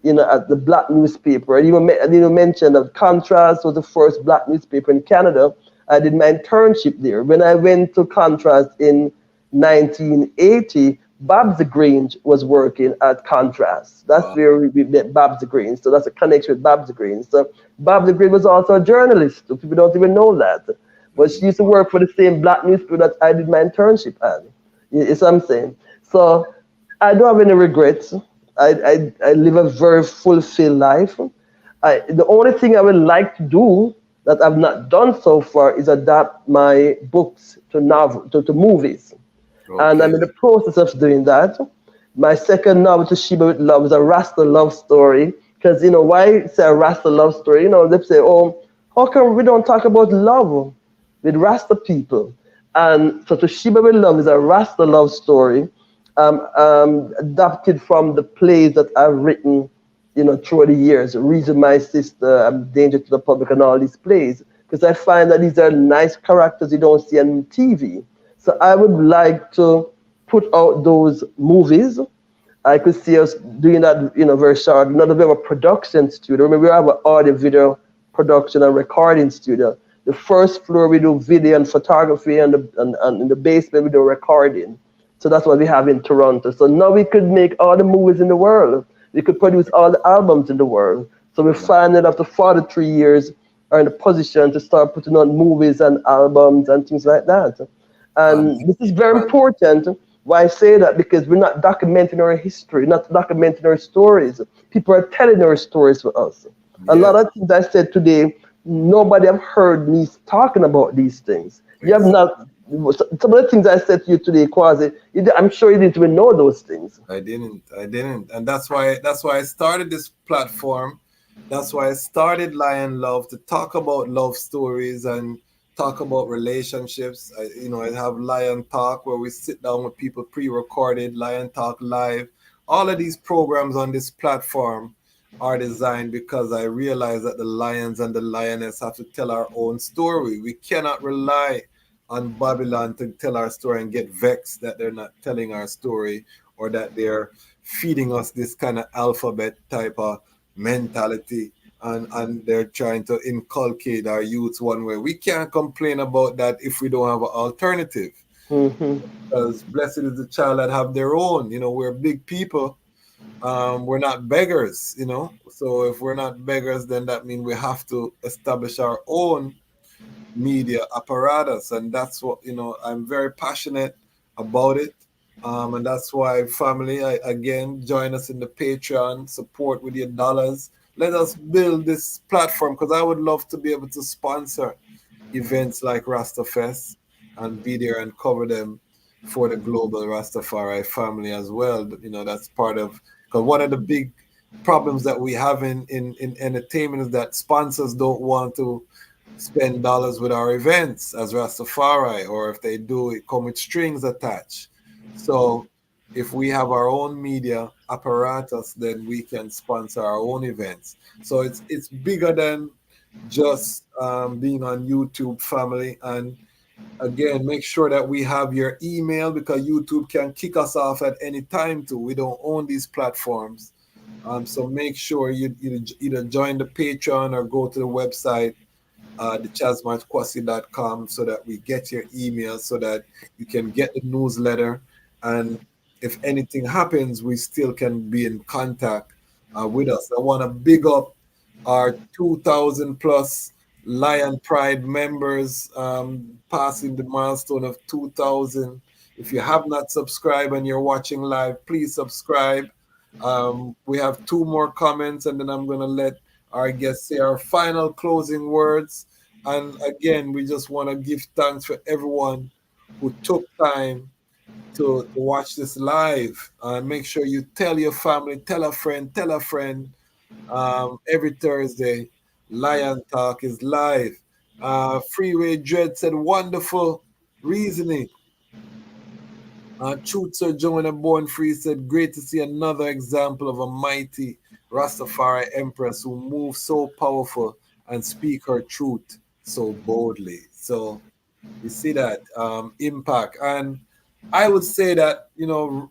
at the black newspaper. I didn't mention that Contrast was the first black newspaper in Canada. I did my internship there. When I went to Contrast in 1980, Babs Grange was working at Contrast. That's where we met Babs Grange. So that's a connection with Babs Grange. So Babs Grange was also a journalist. People don't even know that. But she used to work for the same black newspaper that I did my internship at. You know what I'm saying? So I don't have any regrets. I live a very fulfilled life. The only thing I would like to do that I've not done so far is adapt my books to movies. Okay. And I'm in the process of doing that. My second novel, To Sheba with Love, is a Rasta love story. Because, why say a Rasta love story? They say, oh, how come we don't talk about love with Rasta people? And so To Sheba with Love is a Rasta love story, adapted from the plays that I've written through the years. Reason My Sister, Danger to the Public, and all these plays, because I find that these are nice characters you don't see on TV. So I would like to put out those movies. I could see us doing that, very short. Not that we have a production studio. Remember, we have an audio, video production and recording studio. The first floor we do video and photography, and in the basement we do recording. So that's what we have in Toronto. So now we could make all the movies in the world. We could produce all the albums in the world. So we find that after 43 years are in the position to start putting on movies and albums and things like that. And this is very important, Why I say that? Because we're not documenting our history, not documenting our stories. People are telling our stories for us. A Yeah, lot of things I said today, nobody have heard me talking about these things. You have exactly. not. Some of the things I said to you today, Quasi, I'm sure you didn't even know those things. I didn't, and that's why I started this platform. That's why I started Lion Love to talk about love stories and talk about relationships. I have Lion Talk where we sit down with people pre-recorded, Lion Talk Live. All of these programs on this platform are designed because I realize that the lions and the lioness have to tell our own story. We cannot rely on Babylon to tell our story and get vexed that they're not telling our story or that they're feeding us this kind of alphabet type of mentality, and they're trying to inculcate our youths one way. We can't complain about that if we don't have an alternative. Hmm. Because blessed is the child that have their own. We're big people. We're not beggars. So if we're not beggars, then that means we have to establish our own media apparatus, and that's what I'm very passionate about it. And that's why, family, again, join us in the Patreon, support with your dollars. Let us build this platform, because I would love to be able to sponsor events like Rastafest and be there and cover them for the global Rastafari family as well. That's part of, because one of the big problems that we have in entertainment is that sponsors don't want to spend dollars with our events as Rastafari, or if they do, it come with strings attached. So if we have our own media apparatus, then we can sponsor our own events. So it's bigger than just being on YouTube, family. And again, make sure that we have your email, because YouTube can kick us off at any time too. We don't own these platforms. So make sure you either join the Patreon or go to the website, thechasmarchkwasi.com, so that we get your email, so that you can get the newsletter. And if anything happens, we still can be in contact with us. I want to big up our 2,000 plus Lion Pride members, passing the milestone of 2,000. If you have not subscribed and you're watching live, please subscribe. We have two more comments, and then I'm going to let our guests say our final closing words. And again, we just want to give thanks for everyone who took time to watch this live. Make sure you tell your family, tell a friend, tell a friend. Every Thursday, Lion Talk is live. Freeway Dread said, wonderful reasoning. Truth Sir Joanna Born Free said, great to see another example of a mighty Rastafari Empress who moves so powerful and speak her truth so boldly. So we see that impact. And I would say that, the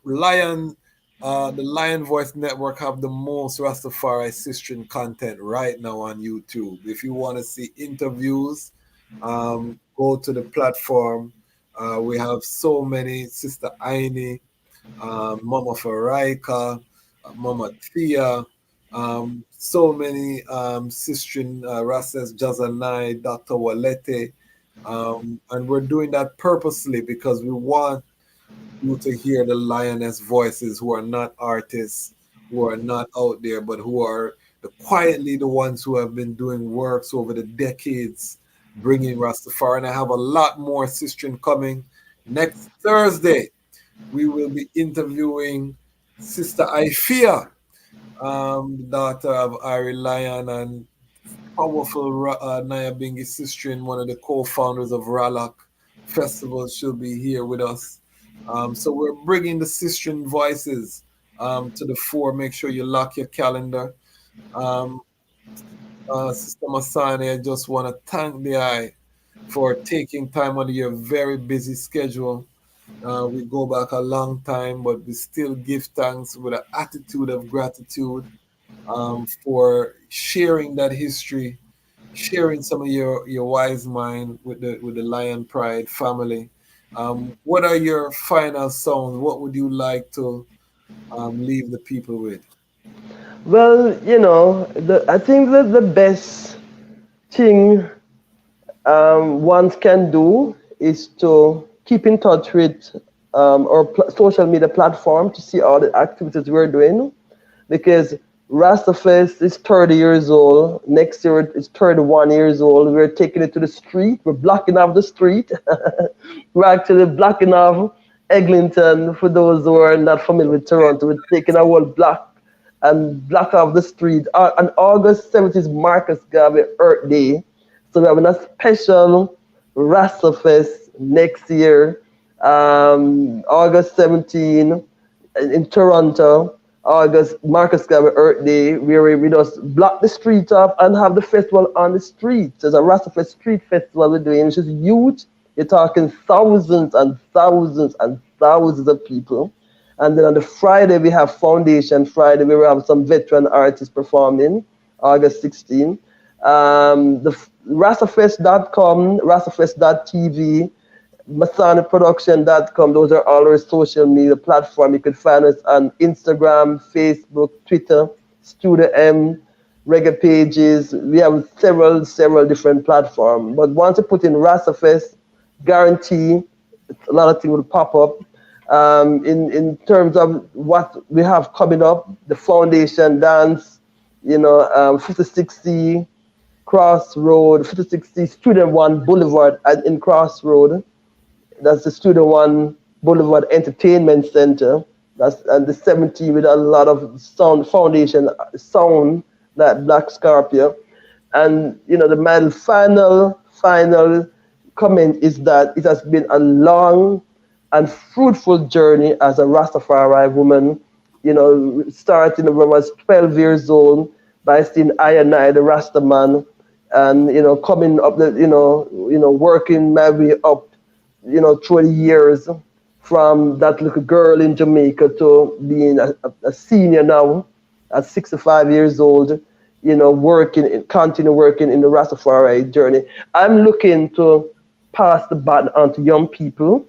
Lion Voice Network have the most Rastafari Sistren content right now on YouTube. If you want to see interviews, go to the platform. We have so many, Sister Aini, Mama Faraika, Mama Thea, so many Sistren, Rases Jazanai, Dr. Walete. And we're doing that purposely because we want you to hear the lioness voices who are not artists, who are not out there, but who are quietly the ones who have been doing works over the decades, bringing Rastafari. And I have a lot more Sistren coming. Next Thursday, we will be interviewing Sister Ifia, the daughter of Ari Lion and powerful Nyabingi Sistren, one of the co-founders of Ralak Festival. She'll be here with us. So we're bringing the Sistren voices to the fore. Make sure you lock your calendar. Um, Sister Masani, I just want to thank the Eye for taking time out of your very busy schedule. We go back a long time, but we still give thanks with an attitude of gratitude for sharing that history, sharing some of your wise mind with the Lion Pride family. What are your final songs? What would you like to leave the people with? Well, I think that the best thing one can do is to keep in touch with our social media platform to see all the activities we're doing, because Rastafest is 30 years old. Next year it's 31 years old. We're taking it to the street. We're blocking off the street. We're actually blocking off Eglinton. For those who are not familiar with Toronto, we're taking a whole block and block off the street. On August 7th is Marcus Garvey Earth Day. So we're having a special Rastafest next year, August 17 in Toronto. August, Marcus Garvey Earth Day, where we just block the street up and have the festival on the street. There's a Rastafari Street Festival we're doing, which is huge. You're talking thousands and thousands and thousands of people. And then on the Friday, we have Foundation Friday, where we have some veteran artists performing, August 16. The Rastafest.com, Rastafest.tv, MasaniProduction.com. Those are all our social media platforms. You can find us on Instagram, Facebook, Twitter, Studio M, Reggae Pages. We have several different platforms. But once you put in Rastafest, guarantee a lot of things will pop up. In terms of what we have coming up, the Foundation Dance, 56C Crossroad, 56C Student One Boulevard in Crossroad. That's the Studio One Boulevard Entertainment Center. That's and the 17 with a lot of sound foundation sound like Black Scorpio. And the final comment is that it has been a long and fruitful journey as a Rastafari woman. Starting when I was 12 years old by seeing I and I, the Rasta man, and coming up working my way up. 20 years from that little girl in Jamaica to being a senior now at 65 years old, continue working in the Rastafari journey. I'm looking to pass the baton on to young people.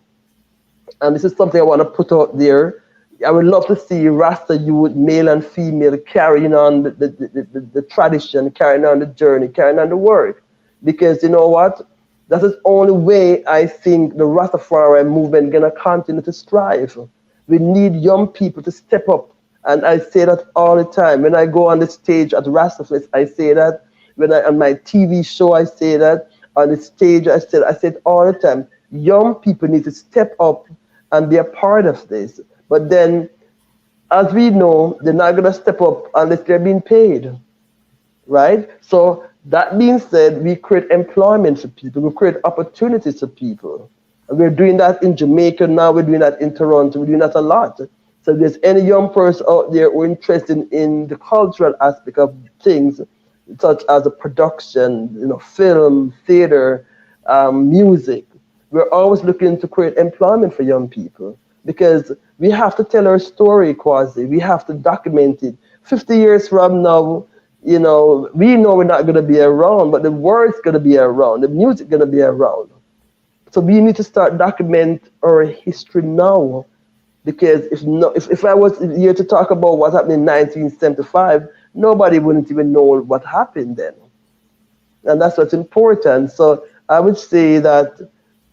And this is something I want to put out there. I would love to see Rasta youth, male and female, carrying on the tradition, carrying on the journey, carrying on the work. Because you know what? That is the only way I think the Rastafari movement gonna continue to strive. We need young people to step up. And I say that all the time. When I go on the stage at Rastafest, I say that. When on my TV show, I say that. On the stage, I say it all the time. Young people need to step up and be a part of this. But then, as we know, they're not gonna step up unless they're being paid, right? So that being said, we create employment for people. We create opportunities for people. And we're doing that in Jamaica now. We're doing that in Toronto. We're doing that a lot. So if there's any young person out there who are interested in the cultural aspect of things, such as the production, film, theater, music, we're always looking to create employment for young people, because we have to tell our story, Kwasi. We have to document it. 50 years from now, we know we're not going to be around, but the word's going to be around, the music going to be around. So we need to start document our history now, because if I was here to talk about what happened in 1975, nobody wouldn't even know what happened then. And that's what's important. So I would say that,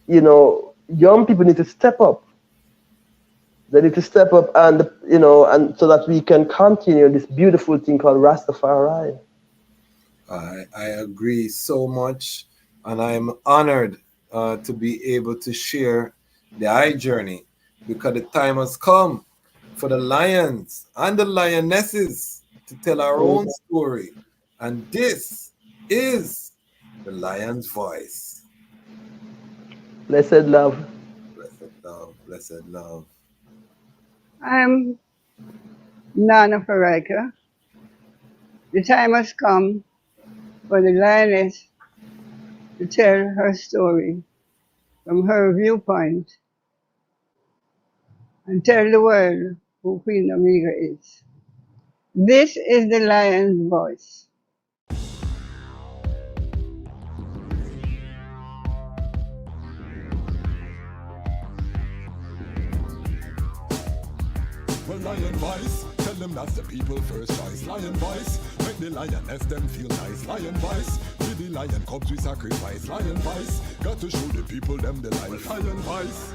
young people need to step up. They need to step up and so that we can continue this beautiful thing called Rastafari. I agree so much, and I'm honored to be able to share the I journey, because the time has come for the lions and the lionesses to tell our own story. And this is the lion's voice. Blessed love. Blessed love, blessed love. I'm Nana Farika. The time has come for the lioness to tell her story from her viewpoint and tell the world who Queen Omega is. This is the lion's voice. Well, lion voice, tell them that's the people first choice. Lion voice, make the lioness them feel nice. Lion voice, with the lion cubs we sacrifice. Lion voice, got to show the people them the life. Lion voice.